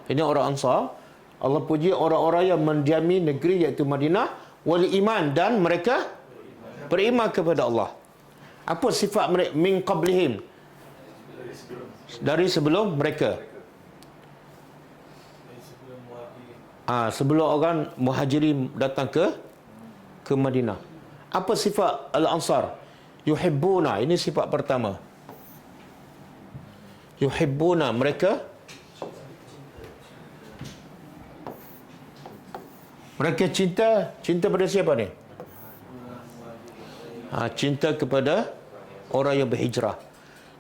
Ini orang Ansar. Allah puji orang-orang yang mendiami negeri, iaitu Madinah. Wal iman, dan mereka beriman kepada Allah. Apa sifat mereka? Min qablihim, dari sebelum mereka. Sebelum orang Muhajirin datang ke Madinah. Apa sifat Al-Ansar? Yuhibbuna, ini sifat pertama. Yuhibbuna, mereka cinta pada siapa ni? Cinta kepada orang yang berhijrah.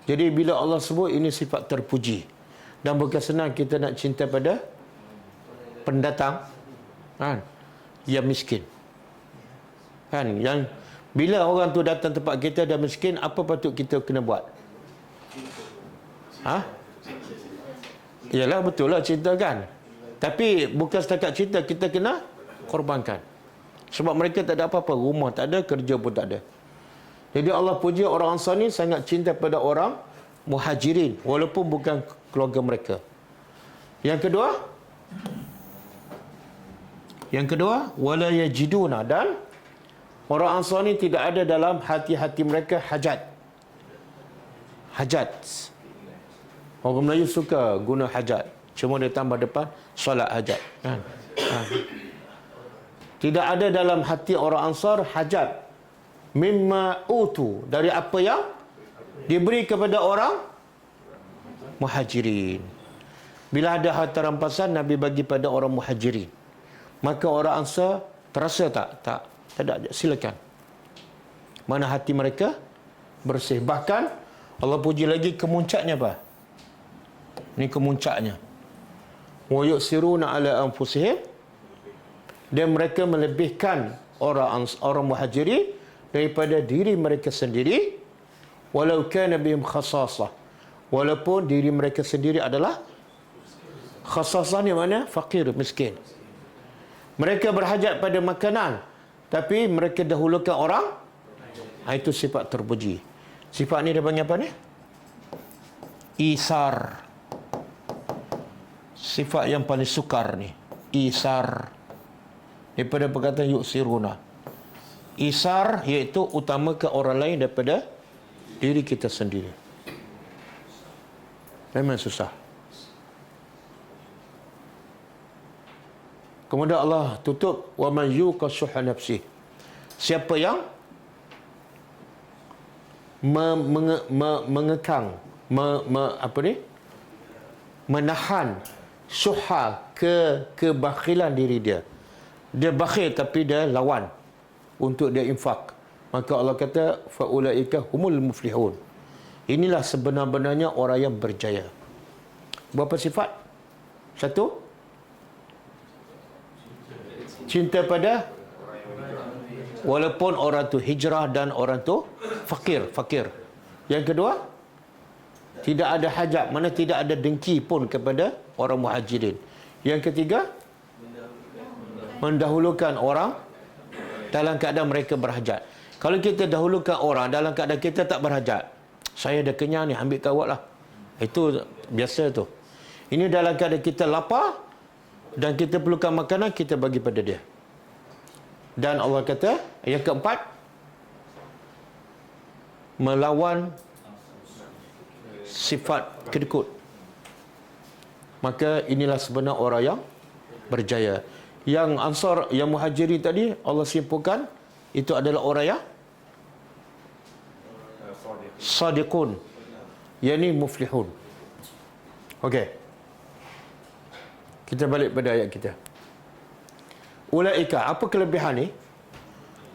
Jadi bila Allah sebut ini sifat terpuji, dan bukan senang kita nak cinta pada pendatang kan, yang miskin kan. Yang bila orang tu datang tempat kita dan miskin, apa patut kita kena buat? Yalah, betul lah cinta kan. Tapi bukan setakat cinta, kita kena korbankan. Sebab mereka tak ada apa-apa, rumah tak ada, kerja pun tak ada. Jadi Allah puji orang Ansar ni sangat cinta pada orang Muhajirin, walaupun bukan keluarga mereka. Yang kedua, wala yajiduna, dan orang Ansar ni tidak ada dalam hati-hati mereka hajat. Orang Melayu suka guna hajat, cuma dia tambah depan solat hajat kan. Tidak ada dalam hati orang Ansar hajat mimma utu, dari apa yang diberi kepada orang Muhajirin. Bila ada harta rampasan Nabi bagi pada orang Muhajirin, maka orang Ansar terasa tak ada, silakan. Mana hati mereka bersih. Bahkan Allah puji lagi kemuncaknya apa? Ini kemuncaknya. Wa yusiruna ala anfusihim, dan mereka melebihkan orang Muhajirin daripada diri mereka sendiri, walau kana bihim khasasah, walaupun diri mereka sendiri adalah khasasah, ni mana? Fakir, miskin. Mereka berhajat pada makanan, tapi mereka dahulukan orang. Itu sifat terpuji. Sifat ni dia panggil apa ni? Isar. Sifat yang paling sukar ni, isar. Daripada perkataan yuksiruna. Isar iaitu utamakan orang lain daripada diri kita sendiri. Memang susah. Kemudian Allah tutup, wa man yuqa syuhha nafsih. Siapa yang mengekang, menahan syuhha, kebakhilan diri dia. Dia bakhil tapi dia lawan untuk dia infak. Maka Allah kata, faulaika humul muflihun. Inilah sebenar-benarnya orang yang berjaya. Berapa sifat? Satu, cinta pada, walaupun orang tu hijrah dan orang tu fakir. Yang kedua, tidak ada hajat, mana tidak ada dengki pun kepada orang muhajirin. Yang ketiga, mendahulukan orang dalam keadaan mereka berhajat. Kalau kita dahulukan orang dalam keadaan kita tak berhajat, saya dah kenyang ni, ambil kawat lah. Itu biasa tu. Ini dalam keadaan kita lapar dan kita perlukan makanan, kita bagi pada dia. Dan Allah kata, yang keempat, melawan sifat kedekut. Maka inilah sebenar orang yang berjaya. Yang Ansar, yang Muhajirin tadi, Allah simpulkan, itu adalah orang yang sadiqun, yakni muflihun. Okey. Kita balik pada ayat kita. Ulaika, apa kelebihan ni?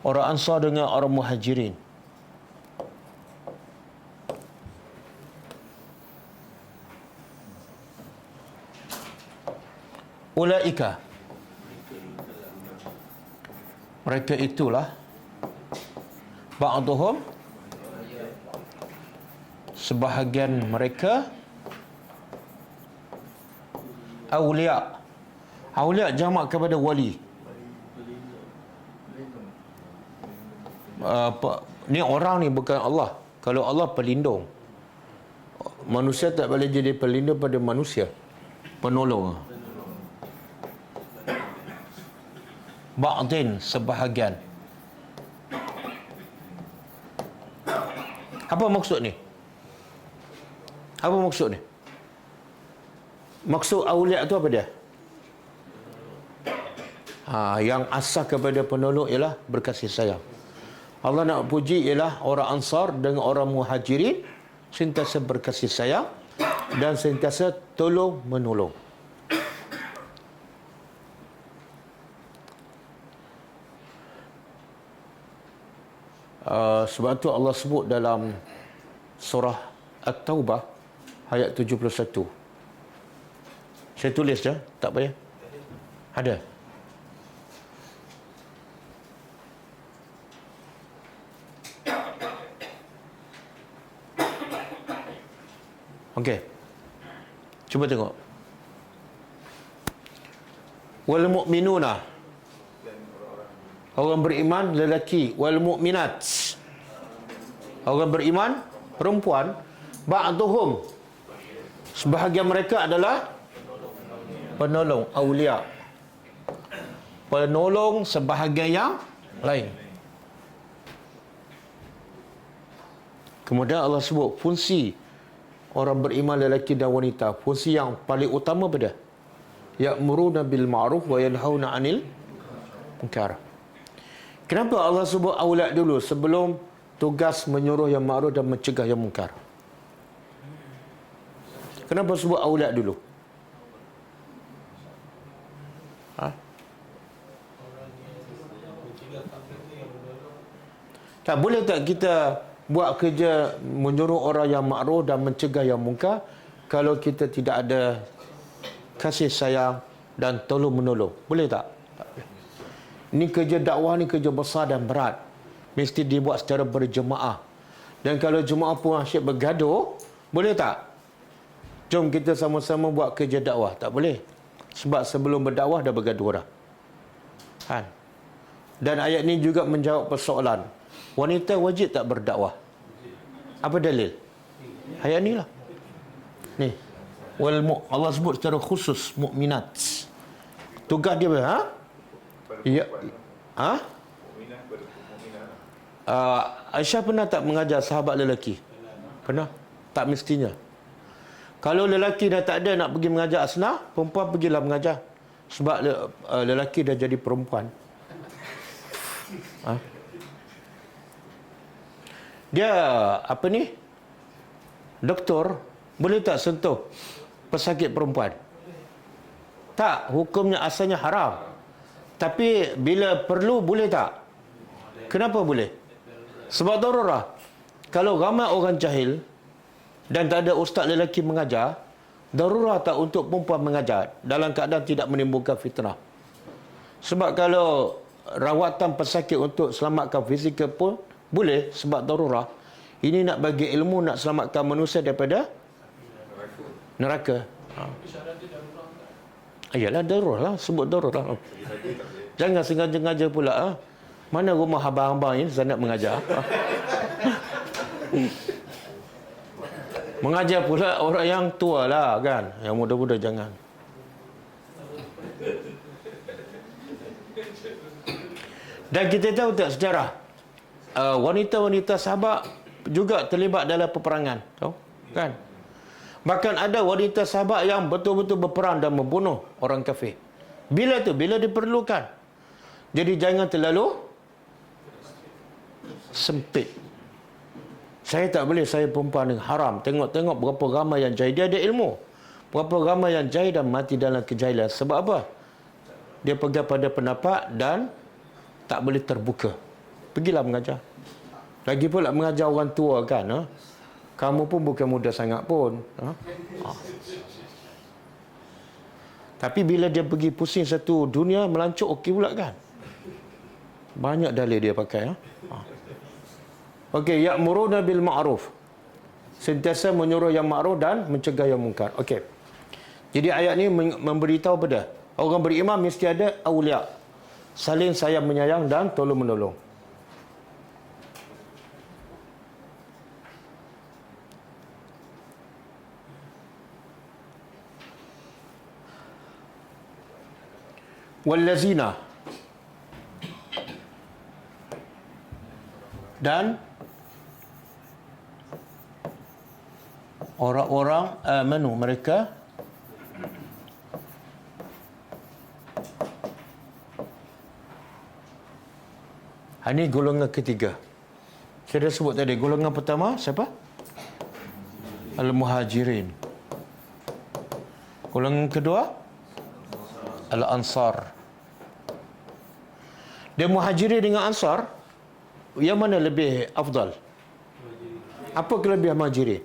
Orang Ansar dengan orang Muhajirin. Ulaika, mereka itulah, ba'duhum, sebahagian mereka, awliya. Awliya jamak kepada wali. Ni orang ni bukan Allah. Kalau Allah pelindung, manusia tak boleh jadi pelindung pada manusia, penolong. Ba'din, sebahagian. Apa maksud ni? Apa maksud ni? Maksud awliya tu apa dia? Yang asas kepada penolong ialah berkasih sayang. Allah nak puji ialah orang Ansar dengan orang Muhajirin sentiasa berkasih sayang dan sentiasa tolong menolong. Sebab tu Allah sebut dalam surah At-Taubah ayat 71. Saya tulis je, tak payah. Ada. Okey. Cuba tengok. Wal mu'minuna, orang beriman lelaki, wal mu'minat, orang beriman perempuan, ba'duhum, sebahagian mereka adalah penolong, awliya, penolong sebahagian yang lain. Kemudian Allah sebut fungsi orang beriman lelaki dan wanita, fungsi yang paling utama pada ya'muruna bil ma'ruf wa yanhauna 'anil munkar. Kenapa Allah sebut awliya dulu sebelum tugas menyuruh yang ma'ruf dan mencegah yang munkar? Kenapa sebut awliya dulu? Tak boleh tak kita buat kerja menyuruh orang yang ma'ruf dan mencegah yang munkar kalau kita tidak ada kasih sayang dan tolong menolong? Boleh tak? Tak boleh. Ini kerja dakwah ni kerja besar dan berat. mesti dibuat secara berjemaah. Dan kalau jemaah pun asyik bergaduh, boleh tak? Jom kita sama-sama buat kerja dakwah. Tak boleh. Sebab sebelum berdakwah dah bergaduh dah. Kan? Dan ayat ni juga menjawab persoalan. Wanita wajib tak berdakwah? Apa dalil? Ayat ni lah. Ni. Allah sebut secara khusus mukminat. Tugas dia apa? Ha? Ya. Ha? Aisyah pernah tak mengajar sahabat lelaki? Pernah? Tak mestinya. Kalau lelaki dah tak ada nak pergi mengajar asnaf, perempuan pergilah mengajar. Sebab lelaki dah jadi perempuan. Ha? Dia apa ni? Doktor boleh tak sentuh pesakit perempuan? Tak, hukumnya asalnya haram. Tapi bila perlu boleh tak? Kenapa boleh? Sebab darurah. Kalau ramai orang jahil dan tak ada ustaz lelaki mengajar, darurah tak untuk perempuan mengajar dalam keadaan tidak menimbulkan fitnah. Sebab kalau rawatan pesakit untuk selamatkan fizikal pun boleh sebab darurah. Ini nak bagi ilmu, nak selamatkan manusia daripada neraka. Ayalah darurah lah, sebut darurah. Jangan sengaja-sengaja pula. Mana rumah abang-abang ini saya nak mengajar. Mengajar pula orang yang tua lah kan. Yang muda-muda jangan. Dan kita tahu tak sejarah wanita-wanita sahabat juga terlibat dalam peperangan. Tahu? Kan? Bahkan ada wanita sahabat yang betul-betul berperang dan membunuh orang kafir. Bila tu? Bila diperlukan. Jadi jangan terlalu sempit. Saya tak boleh, saya perempuan yang haram. Tengok-tengok berapa ramai yang jahil. Dia ada ilmu. Berapa ramai yang jahil dan mati dalam kejahilan. Sebab apa? Dia pegang pada pendapat dan tak boleh terbuka. Pergilah mengajar. Lagi pula mengajar orang tua kan. Kamu pun bukan muda sangat pun. Tapi bila dia pergi pusing satu dunia, melancuk okey pula kan. Banyak dalil dia pakai. Okey, ya'muruna bil ma'ruf. Sentiasa menyuruh yang ma'ruf dan mencegah yang munkar. Okey. Jadi ayat ni memberitahu pada orang beriman mesti ada awliya. Saling sayang menyayang dan tolong menolong. Wallazina, dan orang-orang amanu, mereka ini golongan ketiga. Saya dah sebut tadi, golongan pertama siapa? Al-Muhajirin. Golongan kedua Al-Ansar. Dia Muhajirin dengan Ansar, yang mana lebih afdal? Apa kelebihan Muhajirin?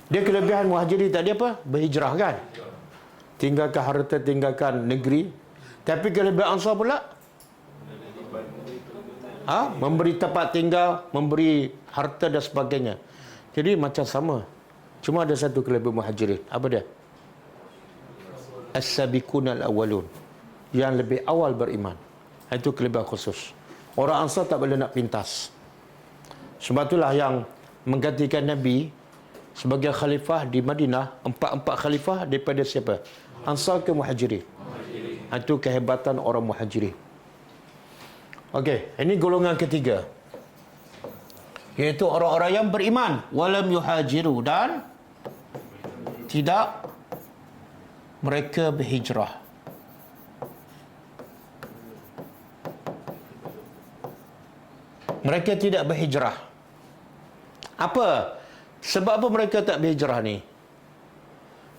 Dia kelebihan Muhajirin tadi apa? Berhijrah kan? Tinggalkan harta, tinggalkan negeri. Tapi kelebihan Ansar pula? Memberi tempat tinggal, memberi harta dan sebagainya. Jadi macam sama. Cuma ada satu kelebihan Muhajirin. Apa dia? As-sabiqun al-awwalun. Yang lebih awal beriman. Itu kelebihan khusus. Orang Ansar tak boleh nak pintas. Sebab itulah yang menggantikan Nabi sebagai khalifah di Madinah, empat khalifah daripada siapa? Ansar ke Muhajirin? Itu kehebatan orang Muhajirin. Okey, ini golongan ketiga. Iaitu orang-orang yang beriman, walam yuhajiru, dan tidak mereka berhijrah. Mereka tidak berhijrah. Apa? Sebab apa mereka tak berhijrah ni?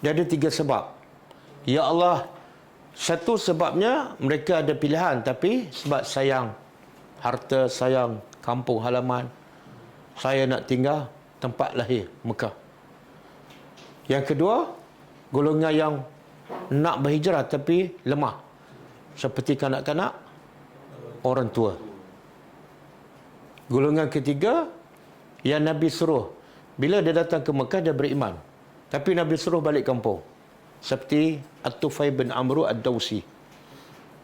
Dia ada 3 sebab. Ya Allah, satu sebabnya mereka ada pilihan, tapi sebab sayang harta, sayang kampung halaman, saya nak tinggal tempat lahir, Mekah. Yang kedua, golongan yang nak berhijrah tapi lemah. Seperti kanak-kanak orang tua. Golongan ketiga yang Nabi suruh, bila dia datang ke Mekah dia beriman, tapi Nabi suruh balik kampung, seperti At-Tufai bin Amru Ad-Dawsi,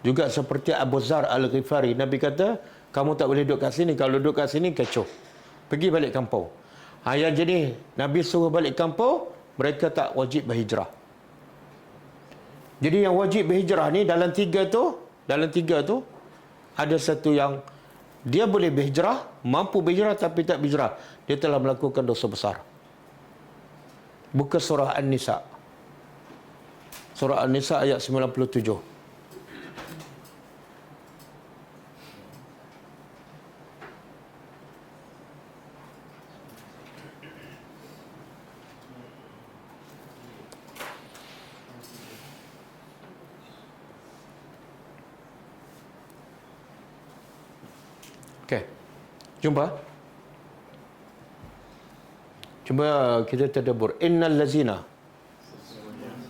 juga seperti Abu Zar Al-Ghifari. Nabi kata, kamu tak boleh duduk kat sini, kalau duduk kat sini kecoh, pergi balik kampung. Yang jadi Nabi suruh balik kampung, mereka tak wajib berhijrah. Jadi yang wajib berhijrah ni dalam tiga tu ada satu yang dia boleh berhijrah, mampu berhijrah tapi tak berhijrah, dia telah melakukan dosa besar. Buka surah An-Nisa. Surah An-Nisa ayat 97. Okey. Jumpa kita tadabbur. Innal lazina,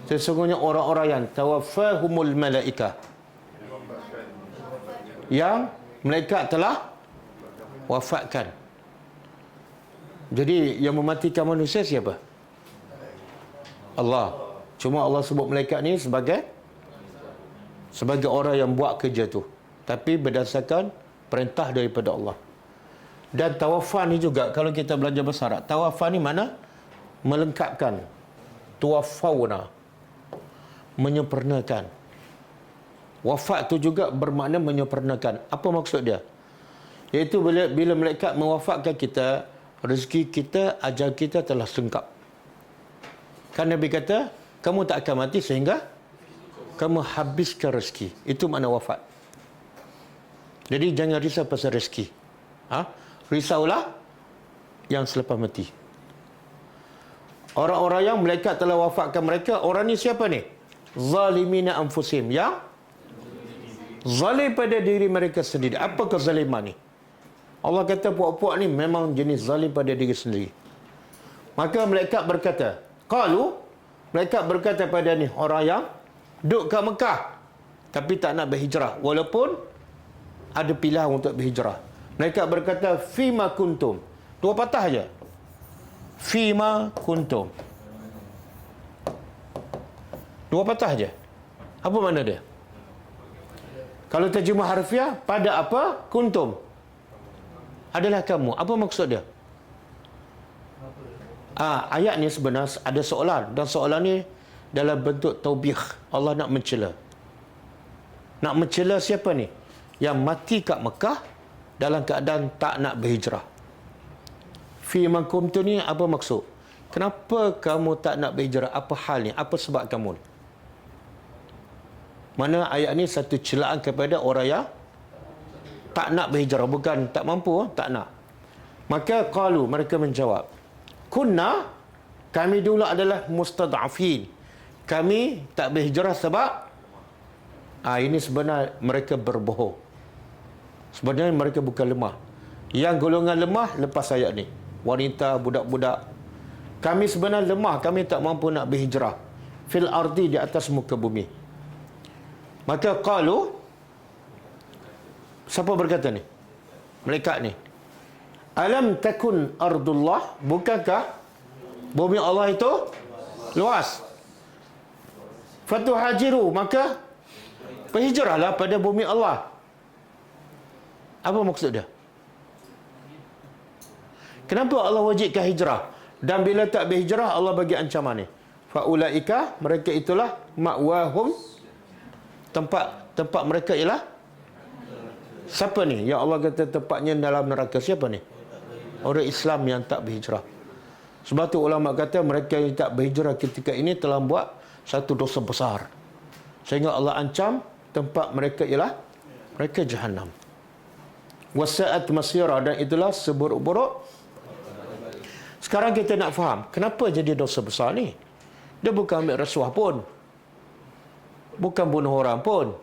sesungguhnya orang-orang yang tawaffahumul malaikah, yang malaikat telah wafatkan. Jadi yang mematikan manusia siapa? Allah. Cuma Allah sebut malaikat ni sebagai orang yang buat kerja tu, tapi berdasarkan perintah daripada Allah. Dan tawaffa ni juga, kalau kita belajar bahasa Arab, tawaffa ni mana? Melengkapkan. Tuwaffawna, menyempurnakan. Wafat tu juga bermakna menyempurnakan. Apa maksud dia? Iaitu bila malaikat mewafatkan kita, rezeki kita, ajal kita telah lengkap. Kan Nabi kata, kamu tak akan mati sehingga kamu habiskan rezeki. Itu makna wafat. Jadi jangan risau pasal rezeki. Risaulah yang selepas mati. Orang-orang yang malaikat telah wafatkan mereka, orang ni siapa ni? Zalimina anfusihim, yang zalim pada diri mereka sendiri. Apa kezaliman ni? Allah kata puak-puak ni memang jenis zalim pada diri sendiri. Maka malaikat berkata, malaikat berkata pada ni orang yang duduk kat Mekah tapi tak nak berhijrah, walaupun ada pilihan untuk berhijrah. Mereka berkata, fima kuntum. Dua patah aja. Fima kuntum. Dua patah aja. Apa makna dia? Kalau terjemah harfiah, pada apa kuntum? Adalah kamu. Apa maksud dia? Ayat ni sebenarnya ada soalan. Dan soalan ni dalam bentuk taubih. Allah nak mencela. Nak mencela siapa ni? Yang mati kat Mekah dalam keadaan tak nak berhijrah. Fi man kuntum ni apa maksud? Kenapa kamu tak nak berhijrah? Apa hal ni? Apa sebab kamu ni? Mana ayat ni satu celaan kepada orang yang tak nak berhijrah, bukan tak mampu, tak nak. Maka qalu, mereka menjawab, kunna, kami dulu adalah mustad'afin. Kami tak berhijrah sebab ini sebenarnya mereka berbohong. Sebenarnya mereka bukan lemah. Yang golongan lemah lepas ayat ni, wanita, budak-budak. Kami sebenarnya lemah, kami tak mampu nak berhijrah. Fil ardi, di atas muka bumi. Maka qalu, siapa berkata ni? Malaikat ni. Alam takun ardullah, bukankah bumi Allah itu luas? Fatuhajiru, maka berhijrahlah pada bumi Allah. Apa maksud dia? Kenapa Allah wajibkan hijrah? Dan bila tak berhijrah, Allah bagi ancaman ni. Faulaika, mereka itulah ma'wahum, tempat mereka ialah siapa ni? Yang Allah kata tempatnya dalam neraka. Siapa ni? Orang Islam yang tak berhijrah. Sebab tu ulama kata mereka yang tak berhijrah ketika ini telah buat satu dosa besar. Sehingga Allah ancam tempat mereka ialah mereka Jahannam. Wasa'at masira, dan itulah seburuk-buruk. Sekarang kita nak faham kenapa jadi dosa besar ni. Dia bukan ambil rasuah pun, bukan bunuh orang pun,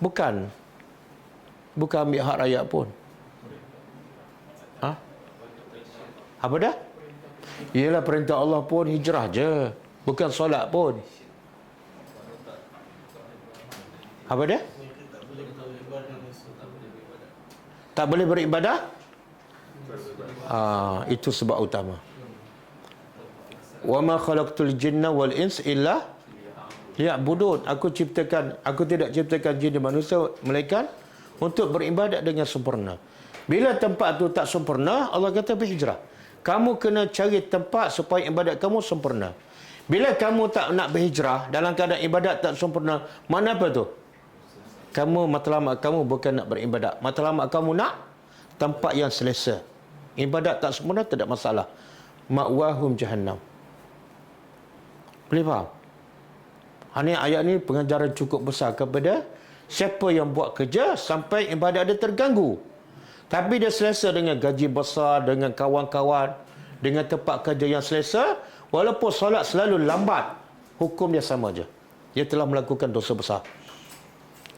bukan ambil hak rakyat pun. Apa dah? Ialah perintah Allah pun hijrah je, bukan solat pun. Apa dia? Tak boleh beribadah? Itu sebab utama. Wa ma khalaqtul jinna wal ins illa liya'budun. Aku tidak ciptakan jin dan manusia melainkan untuk beribadat dengan sempurna. Bila tempat tu tak sempurna, Allah kata berhijrah. Kamu kena cari tempat supaya ibadat kamu sempurna. Bila kamu tak nak berhijrah dalam keadaan ibadat tak sempurna, mana apa tu? Matlamat kamu bukan nak beribadat. Matlamat kamu nak tempat yang selesa. Ibadat tak sempurna tidak masalah. Ma'wahum jahannam. Boleh faham? Ayat ni pengajaran cukup besar kepada siapa yang buat kerja sampai ibadat dia terganggu. Tapi dia selesa dengan gaji besar, dengan kawan-kawan, dengan tempat kerja yang selesa, walaupun solat selalu lambat, hukum dia sama je. Dia telah melakukan dosa besar.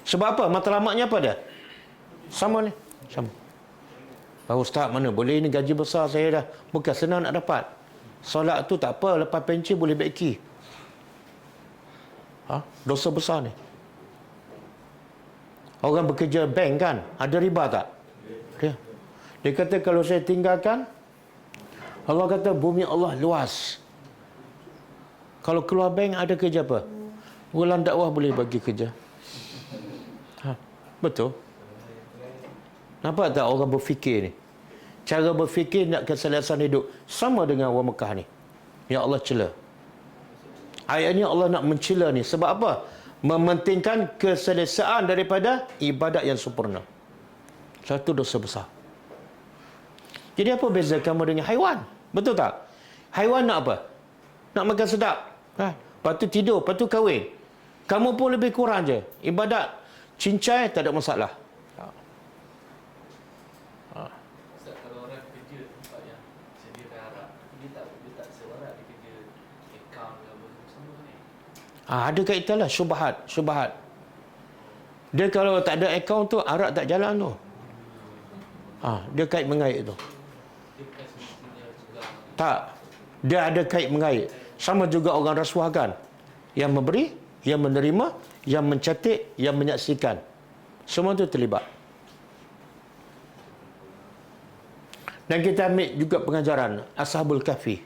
Sebab apa? Matlamatnya apa dia? Sama ni. Sama. Ustaz, mana boleh ni gaji besar saya dah. Bukan senang nak dapat. Solat tu tak apa, lepas pensi boleh baiki. Dosa besar ni. Orang bekerja bank kan, ada riba tak? Dia kata kalau saya tinggalkan, Allah kata bumi Allah luas. Kalau keluar bank ada kerja apa? Bulan dakwah boleh bagi kerja. Betul. Nampak tak orang berfikir ni? Cara berfikir nak keselesaan hidup sama dengan orang Mekah ni. Ya Allah cela. Ayat ni Allah nak mencela ni. Sebab apa? Mementingkan keselesaan daripada ibadat yang sempurna. Satu dosa besar. Jadi apa beza kamu dengan haiwan? Betul tak? Haiwan nak apa? Nak makan sedap. Lepas tu tidur, lepas tu kahwin. Kamu pun lebih kurang je. Ibadat cincai tak ada masalah. Ustaz, kalau orang kerja tempat yang sediakan harap, dia tak sewarat dia kerja account ke apa semua ni. Ada kaitan lah, syubhat. Dia kalau tak ada akaun tu, arak tak jalan tu. Dia kait mengait tu. Dia bukan semestinya juga. Tak. Dia ada kait mengait. Sama juga orang rasuah kan. Yang memberi, yang menerima, yang mencatat, yang menyaksikan. Semua tu terlibat. Dan kita ambil juga pengajaran Ashabul Kahfi.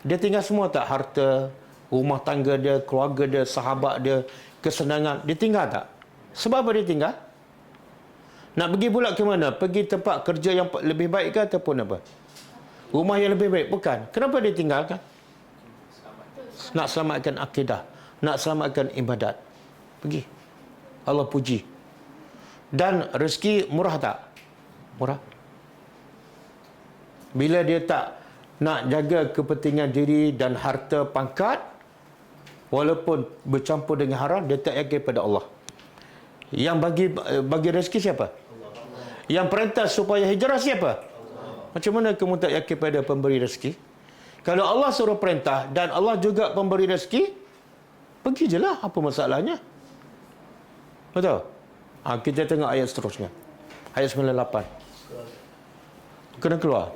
Dia tinggal semua tak? Harta, rumah tangga dia, keluarga dia, sahabat dia, kesenangan. Dia tinggal tak? Sebab apa dia tinggal? Nak pergi pula ke mana? Pergi tempat kerja yang lebih baik ke ataupun apa? Rumah yang lebih baik? Bukan. Kenapa dia tinggalkan? Nak selamatkan akidah. Nak selamatkan ibadat. Pergi. Allah puji. Dan rezeki murah tak? Murah. Bila dia tak nak jaga kepentingan diri dan harta pangkat, walaupun bercampur dengan haram, dia tak yakin pada Allah. Yang bagi rezeki siapa? Yang perintah supaya hijrah siapa? Macam mana kamu tak yakin pada pemberi rezeki? Kalau Allah suruh perintah dan Allah juga pemberi rezeki, pergi je lah. Apa masalahnya? Betul? Kita tengok ayat seterusnya. Ayat 98. Kena keluar.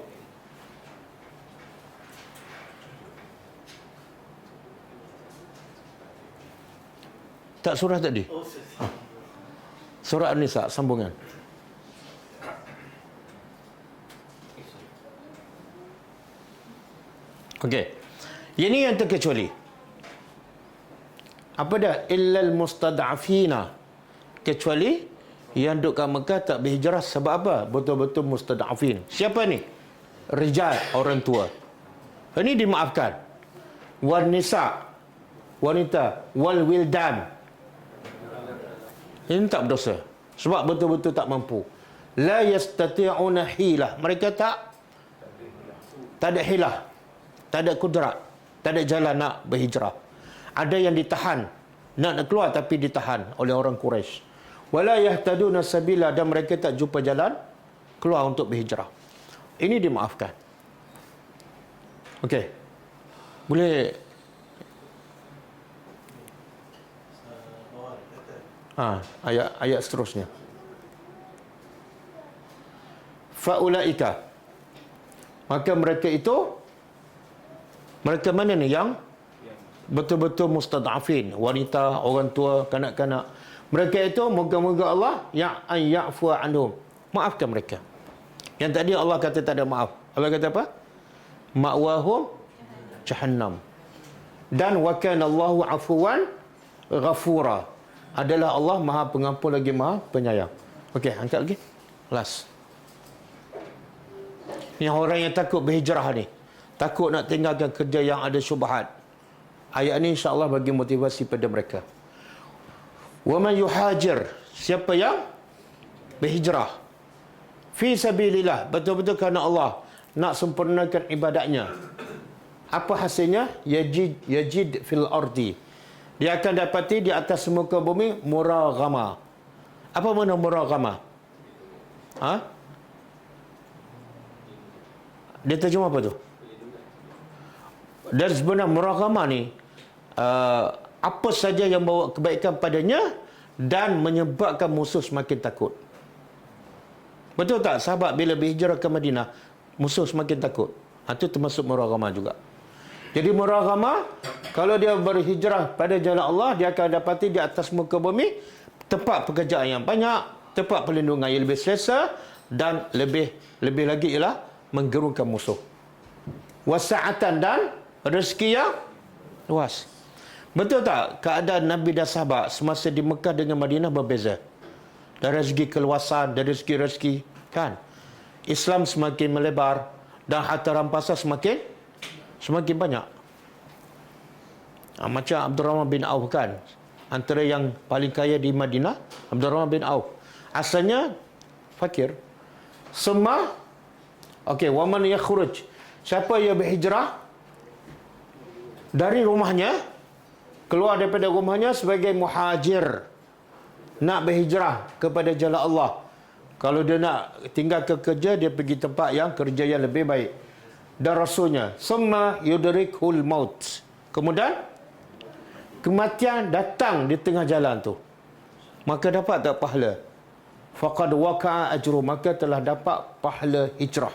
Tak surah tadi? Surah An-Nisa, sambungan. Okey. Ini yang terkecuali. Apa dah? Illal mustad'afina. Kecuali yang duduk kat Mekah tak berhijrah sebab apa? Betul-betul mustad'afin. Siapa ni? Rijal, orang tua. Ini dimaafkan. Wan nisa, wanita. Wal wildan. Ini tak berdosa. Sebab betul-betul tak mampu. La yastati'una hilah. Mereka tak ada hilah. Tak ada kudrat. Tak ada jalan nak berhijrah. Ada yang ditahan. Nak keluar tapi ditahan oleh orang Quraisy. Wala yahtaduna sabila. Dan mereka tak jumpa jalan keluar untuk berhijrah. Ini dimaafkan. Okey. Boleh. Ayat seterusnya. Faulaika. Maka mereka itu, mereka mana ni? Yang betul-betul mustad'afin, wanita, orang tua, kanak-kanak. Mereka itu moga-moga Allah ya'fu anhum, maafkan mereka. Yang tadi Allah kata tak ada maaf. Allah kata apa? Ma'wahum jahannam. Dan wa kana Allahu afuwan ghafura. Adalah Allah Maha Pengampun lagi Maha Penyayang. Okey, angkat lagi. Last. Yang orang yang takut berhijrah ni, takut nak tinggalkan kerja yang ada syubhat. Ayat ni insya-Allah bagi motivasi pada mereka. Wa man yuhajir, siapa yang berhijrah fi sabilillah, betul-betul kerana Allah, nak sempurnakan ibadatnya. Apa hasilnya? Yajid fil ardi, dia akan dapati di atas muka bumi muraghama. Apa makna muraghama? Dia terjemah apa tu? Dan sebenarnya muraghama ni apa saja yang bawa kebaikan padanya dan menyebabkan musuh semakin takut. Betul tak sahabat, bila berhijrah ke Madinah, musuh semakin takut? Itu termasuk muraghama juga. Jadi muraghama, kalau dia berhijrah pada jalan Allah, dia akan dapati di atas muka bumi tempat pekerjaan yang banyak, tempat perlindungan yang lebih selesa, dan lebih lagi ialah menggerunkan musuh. Wasa'atan, dan rezeki yang luas. Betul tak keadaan Nabi dan sahabat semasa di Mekah dengan Madinah berbeza? Dari segi keluasan, dari segi rezeki, kan? Islam semakin melebar dan harta rampasan semakin banyak. Macam Abdurrahman bin Auf, kan? Antara yang paling kaya di Madinah, Abdurrahman bin Auf. Asalnya fakir. Semua waman yakhruj, siapa yang berhijrah dari rumahnya, keluar daripada rumahnya sebagai muhajir, nak berhijrah kepada jalan Allah. Kalau dia nak tinggal ke kerja, dia pergi tempat yang kerja yang lebih baik. Dan Rasulnya, summa yudrikul maut, kemudian kematian datang di tengah jalan tu, maka dapat tak pahala? Faqad waqa'a ajru, maka telah dapat pahala hijrah.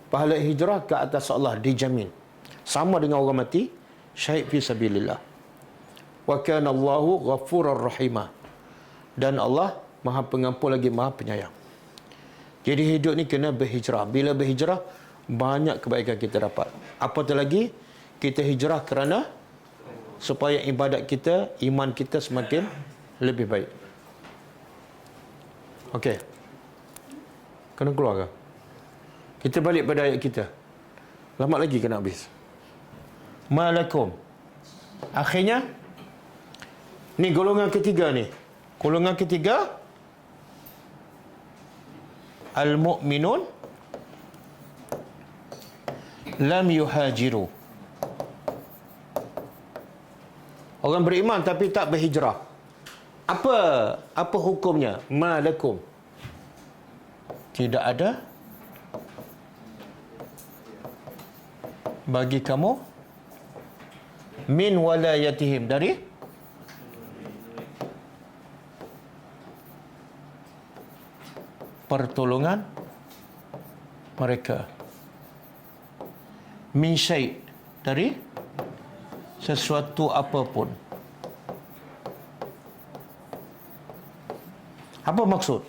Pahala hijrah ke atas Allah dijamin. Sama dengan orang mati syahid fi sabilillah. Wa kana Allahu ghafurur rahimah. Dan Allah Maha Pengampun lagi Maha Penyayang. Jadi hidup ni kena berhijrah. Bila berhijrah, banyak kebaikan kita dapat. Apatah lagi kita hijrah kerana supaya ibadat kita, iman kita semakin lebih baik. Okey. Kena keluar ke? Kita balik pada ayat kita. Lama lagi kena habis. Malakum. Akhirnya ni golongan ketiga ni. Golongan ketiga, al-mu'minun lam yuhajiru. Orang beriman tapi tak berhijrah. Apa hukumnya? Malakum. Tidak ada bagi kamu min walayatihim, dari pertolongan mereka, min syai', dari sesuatu apapun. Apa maksud?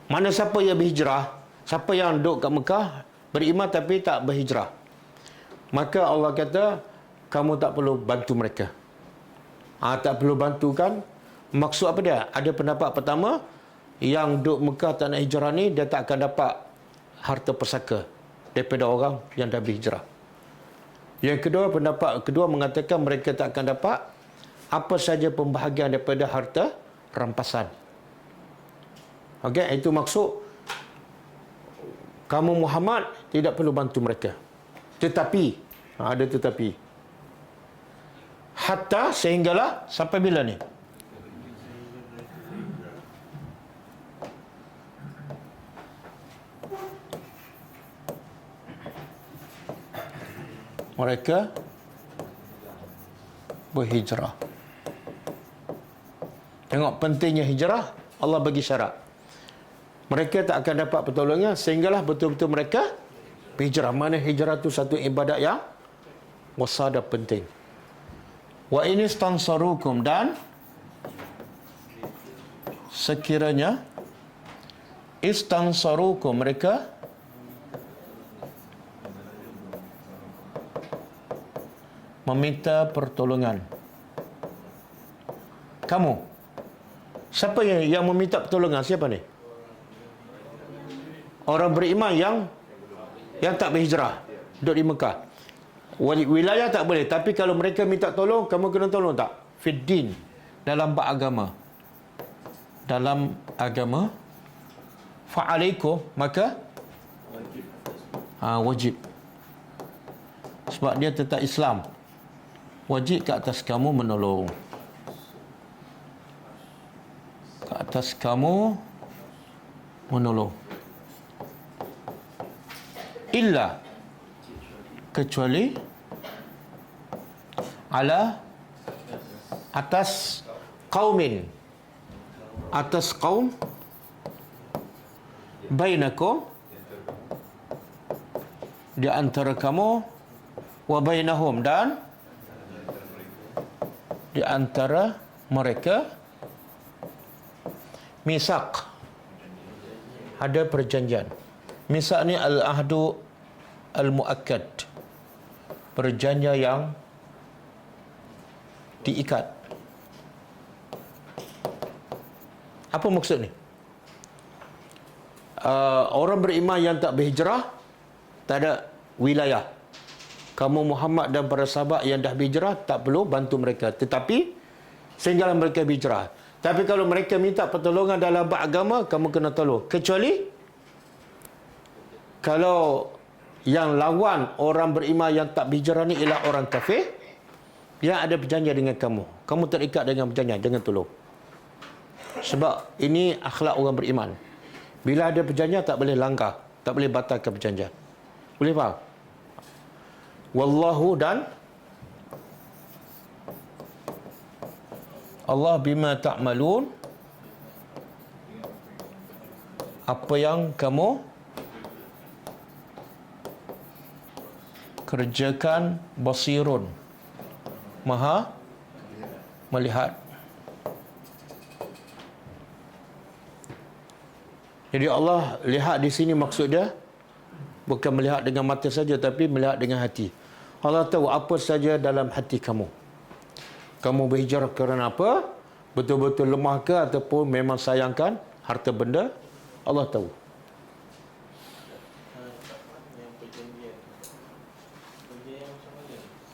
Mana siapa yang berhijrah, siapa yang duduk kat Mekah beriman tapi tak berhijrah, maka Allah kata kamu tak perlu bantu mereka. Tak perlu bantu, kan? Maksud apa dia? Ada pendapat pertama, yang duduk Mekah tak nak hijrah ni, dia tak akan dapat harta pusaka daripada orang yang dah berhijrah. Yang kedua, pendapat kedua mengatakan mereka tak akan dapat apa saja pembahagian daripada harta rampasan. Okey, itu maksud kamu Muhammad tidak perlu bantu mereka. Tetapi, ada tetapi. Hatta, sehinggalah, sampai bila ni? Mereka berhijrah. Tengok pentingnya hijrah, Allah bagi syarat. Mereka tak akan dapat pertolongan sehinggalah betul-betul mereka berhijrah. Mana hijrah tu satu ibadat yang besar dan penting. Wa in istansarukum, dan sekiranya istansarukum, mereka meminta pertolongan kamu. Siapa yang meminta pertolongan? Siapa ni? Orang beriman yang tak berhijrah, duduk di Mekah. Wilayah tak boleh, tapi kalau mereka minta tolong, kamu kena tolong tak? Fiddin, dalam beragama. Dalam agama, fa'alaikum, maka wajib. Sebab dia tetap Islam, wajib ke atas kamu menolong. Ke atas kamu menolong. Illa, kecuali ala, atas qaumin, atas kaum, bainakum, di antara kamu, wa bainahum, dan di antara mereka, misak, ada perjanjian. Misak ni al-ahdu al-muakkad, perjanjian yang diikat. Apa maksud ni? Orang beriman yang tak berhijrah, tak ada wilayah. Kamu Muhammad dan para sahabat yang dah berhijrah, tak perlu bantu mereka. Tetapi sehinggalah mereka berhijrah. Tapi kalau mereka minta pertolongan dalam beragama, kamu kena tolong. Kecuali kalau yang lawan orang beriman yang tak berhijrah ni ialah orang kafir yang ada perjanjian dengan kamu. Kamu terikat dengan perjanjian, jangan tolong. Sebab ini akhlak orang beriman. Bila ada perjanjian, tak boleh langgar, tak boleh batalkan perjanjian. Boleh faham? Wallahu, dan Allah bima ta'malun, apa yang kamu kerjakan, basirun, maha melihat. Jadi Allah lihat di sini maksud dia bukan melihat dengan mata saja, tapi melihat dengan hati. Allah tahu apa saja dalam hati kamu. Kamu berhijrah kerana apa? Betul-betul lemah ke ataupun memang sayangkan harta benda? Allah tahu.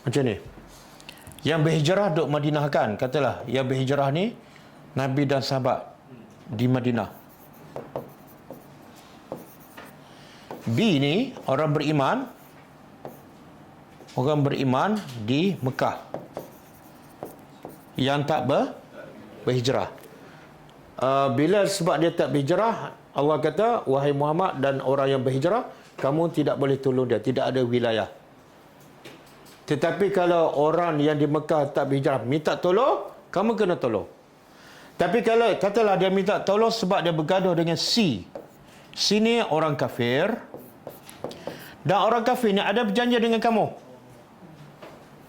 Macam ni. Yang berhijrah duduk Madinah kan? Katalah yang berhijrah ni Nabi dan sahabat di Madinah. B ni orang beriman di Mekah yang tak berhijrah. Bila sebab dia tak berhijrah, Allah kata, wahai Muhammad dan orang yang berhijrah, kamu tidak boleh tolong dia, tidak ada wilayah. Tetapi kalau orang yang di Mekah tak berhijrah minta tolong, kamu kena tolong. Tapi kalau katalah dia minta tolong sebab dia bergaduh dengan C. C ni orang kafir. Dan orang kafir ni ada perjanjian dengan kamu.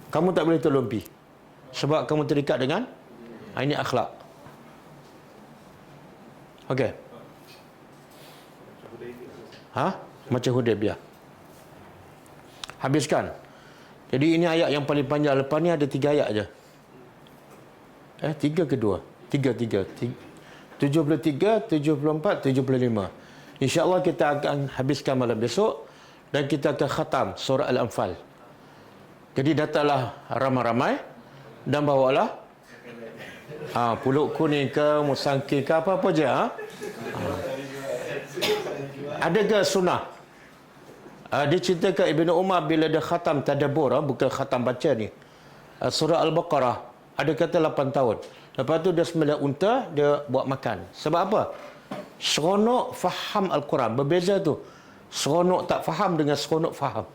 Kamu tak boleh tolong B. Sebab kamu terikat dengan ini akhlak. Okey. Macam Hudaybiyah. Habiskan. Jadi ini ayat yang paling panjang. Lepas ni ada 3 ayat aja. 3 ke 2? 3. 73, 74, 75. InsyaAllah kita akan habiskan malam besok. Dan kita akan khatam surah Al-Anfal. Jadi datanglah ramai-ramai. Dan bawalah pulut kuning ke, musangking ke, apa-apa je. Ada ke sunnah? Dia ceritakan Ibn Umar bila dia khatam tadabbur, bukan khatam baca ni, surah Al-Baqarah, ada kata 8 tahun. Lepas tu dia sembelih unta, dia buat makan. Sebab apa? Seronok faham Al-Quran. Berbeza tu, seronok tak faham dengan seronok faham.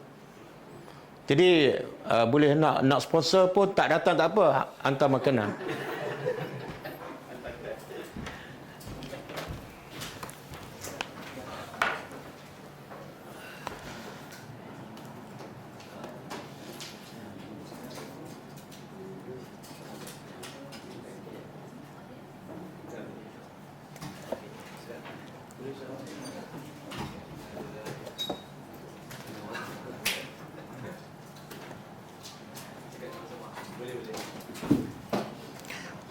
Jadi boleh nak sponsor pun tak datang tak apa, hantar makanan.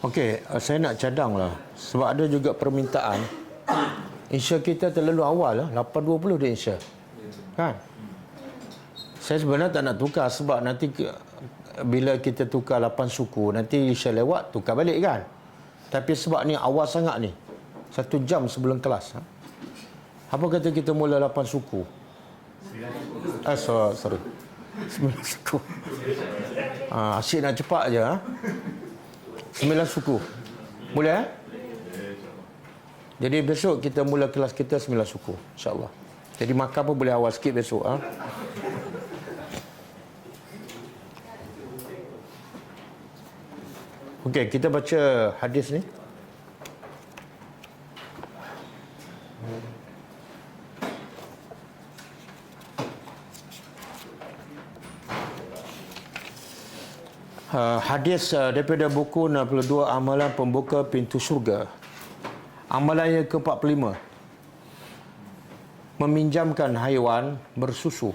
Okey, saya nak cadang lah. Sebab ada juga permintaan. Insya kita terlalu awal lah. 8.20 dia insya. Kan? Saya sebenarnya tak nak tukar sebab nanti bila kita tukar 8 suku, nanti insya lewat, tukar balik kan? Tapi sebab ni awal sangat ni. 1 jam sebelum kelas. Apa kata kita mula 8 suku? Sorry. 9 suku. Asyik nak cepat je. 9 suku. Boleh Jadi besok kita mula kelas kita 9 suku, insya-Allah. Jadi makan pun boleh awal sikit besok Okey, kita baca hadis ni. Hadis daripada buku 62 Amalan Pembuka Pintu Syurga. Amalan yang ke-45. Meminjamkan haiwan bersusu.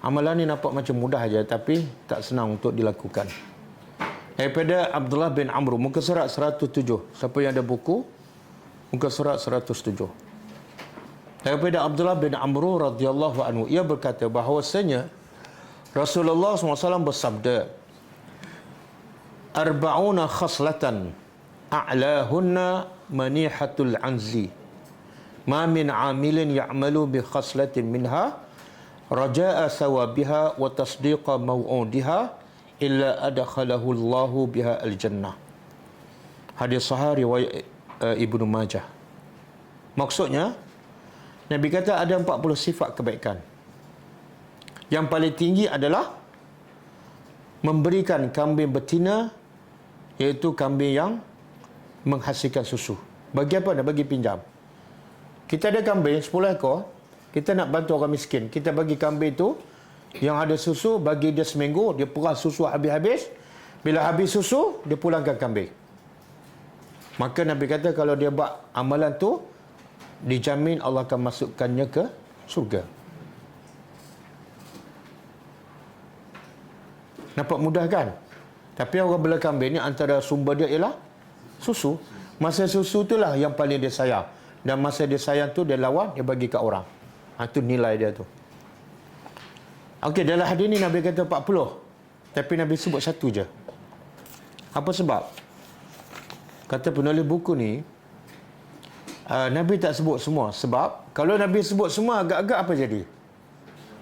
Amalan ni nampak macam mudah aja tapi tak senang untuk dilakukan. Daripada Abdullah bin Amr, muka surat 107. Siapa yang ada buku? Muka surat 107. Daripada Abdullah bin Amr radhiyallahu anhu, ia berkata bahawasanya Rasulullah SAW bersabda, arba'una khaslatan a'lahunna manihatul anzi ma min 'amilin ya'malu bi khaslatin minha raja'a sawabiha wa tasdiqa maw'udiha illa adkhalahu Allahu biha al-jannah. Hadis sahih riwayat Ibnu Majah. Maksudnya Nabi kata ada 40 sifat kebaikan. Yang paling tinggi adalah memberikan kambing betina, iaitu kambing yang menghasilkan susu. Bagi apa? Nak bagi pinjam. Kita ada kambing 10 ekor, kita nak bantu orang miskin. Kita bagi kambing tu yang ada susu, bagi dia seminggu, dia perah susu habis-habis. Bila habis susu, dia pulangkan kambing. Maka Nabi kata kalau dia buat amalan tu, dijamin Allah akan masukkannya ke surga. Nampak mudah kan? Tapi orang bela kambing ni antara sumber dia ialah susu. Masa susu itulah yang paling dia sayang. Dan masa dia sayang tu dia lawan, dia bagi kat orang. Itu nilai dia tu. Okey, dalam hadis ni Nabi kata 40. Tapi Nabi sebut satu je. Apa sebab? Kata penulis buku ni, Nabi tak sebut semua. Sebab kalau Nabi sebut semua, agak-agak apa jadi?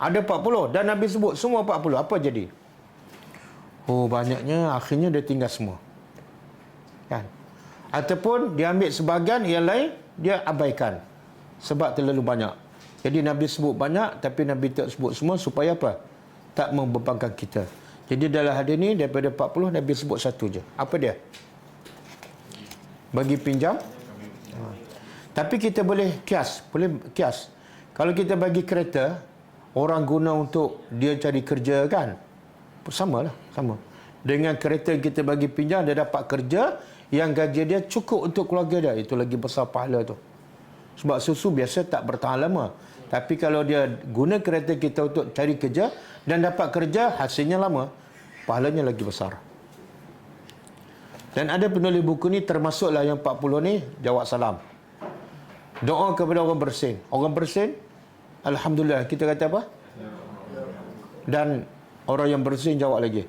Ada 40 dan Nabi sebut semua 40. Apa jadi? Oh, banyaknya akhirnya dia tinggal semua. Kan? Ataupun dia ambil sebahagian, yang lain dia abaikan. Sebab terlalu banyak. Jadi Nabi sebut banyak tapi Nabi tak sebut semua supaya apa? Tak membebankan kita. Jadi dalam hadis ni daripada 40 Nabi sebut satu je. Apa dia? Bagi pinjam. Tapi kita boleh kias, Kalau kita bagi kereta, orang guna untuk dia cari kerja kan? Sama. Dengan kereta kita bagi pinjam, dia dapat kerja yang gaji dia cukup untuk keluarga dia. Itu lagi besar pahala tu. Sebab susu biasa tak bertahan lama. Tapi kalau dia guna kereta kita untuk cari kerja dan dapat kerja, hasilnya lama, pahalanya lagi besar. Dan ada penulis buku ni termasuklah yang 40 ni jawab salam. Doa kepada orang bersin. Orang bersin, alhamdulillah, kita kata apa? Dan orang yang bersin jawab lagi.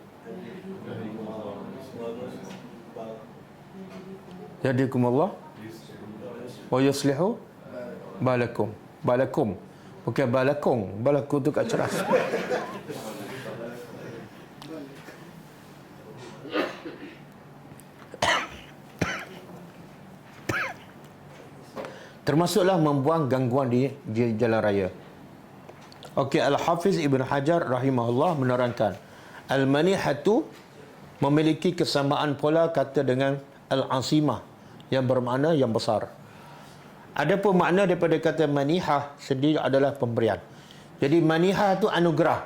Yahdikumullah wa yuslihu balakum. Balakum. Bukan balakong. Balakong tu kat ceras. Termasuklah membuang gangguan di jalan raya. Okey, Al-Hafiz Ibn Hajar rahimahullah menerangkan, Al-Manihatu memiliki kesamaan pola kata dengan Al-Asimah yang bermakna yang besar. Ada pun makna daripada kata manihah sendiri adalah pemberian. Jadi manihah tu anugerah.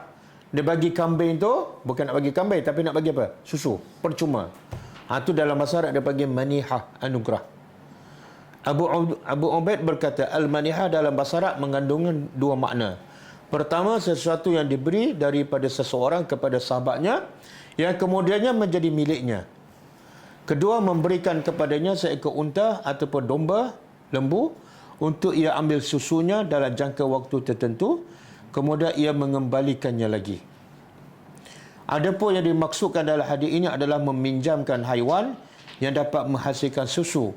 Dia bagi kambing tu, bukan nak bagi kambing, tapi nak bagi apa? Susu, percuma. Tu dalam bahasa Arab dia panggil manihah, anugerah. Abu Ubaid berkata, al-manihah dalam bahasa Arab mengandung dua makna. Pertama, sesuatu yang diberi daripada seseorang kepada sahabatnya yang kemudiannya menjadi miliknya. Kedua, memberikan kepadanya seekor unta ataupun domba, lembu, untuk ia ambil susunya dalam jangka waktu tertentu, kemudian ia mengembalikannya lagi. Adapun yang dimaksudkan dalam hadis ini adalah meminjamkan haiwan yang dapat menghasilkan susu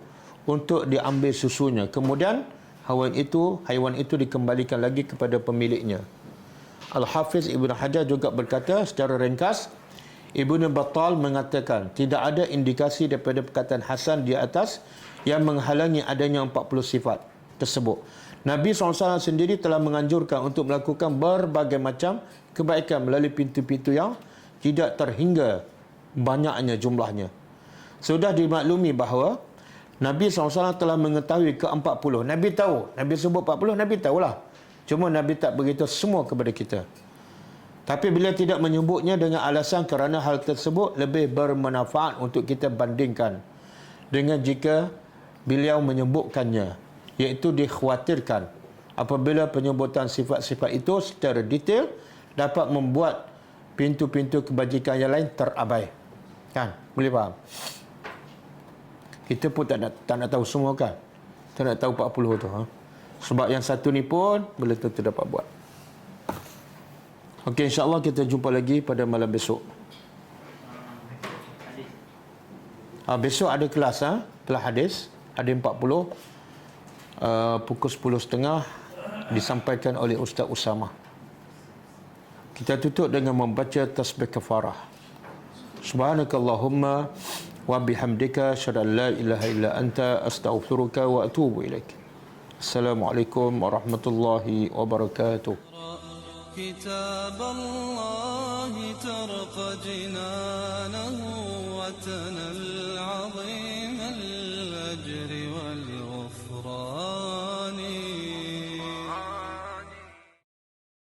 untuk diambil susunya. Kemudian haiwan itu dikembalikan lagi kepada pemiliknya. Al-Hafiz Ibn Hajar juga berkata secara ringkas, Ibn Battal mengatakan tidak ada indikasi daripada perkataan Hasan di atas yang menghalangi adanya 40 sifat tersebut. Nabi SAW sendiri telah menganjurkan untuk melakukan berbagai macam kebaikan melalui pintu-pintu yang tidak terhingga banyaknya jumlahnya. Sudah dimaklumi bahawa Nabi SAW telah mengetahui ke-40. Nabi tahu. Nabi sebut 40, Nabi tahulah. Cuma Nabi tak beritahu semua kepada kita. Tapi beliau tidak menyebutnya dengan alasan kerana hal tersebut lebih bermanfaat untuk kita bandingkan dengan jika beliau menyebutkannya, iaitu dikhawatirkan apabila penyebutan sifat-sifat itu secara detail dapat membuat pintu-pintu kebajikan yang lain terabai. Kan? Boleh faham? Kita pun tak nak tahu semua kan. Tak nak tahu 40 tu. Sebab yang satu ni pun boleh tentu dapat buat. Okey, insyaAllah kita jumpa lagi pada malam besok. Besok ada kelas kelas hadis. Ada 40. Pukul 10.30 disampaikan oleh Ustaz Usama. Kita tutup dengan membaca tasbih kafarah. Subhanakallahumma wa bihamdika asyhadu an la ilaha illa anta astaghfiruka wa atubu ilaik. Assalamualaikum warahmatullahi wabarakatuh. كتاب الله ترق جنانه وتنل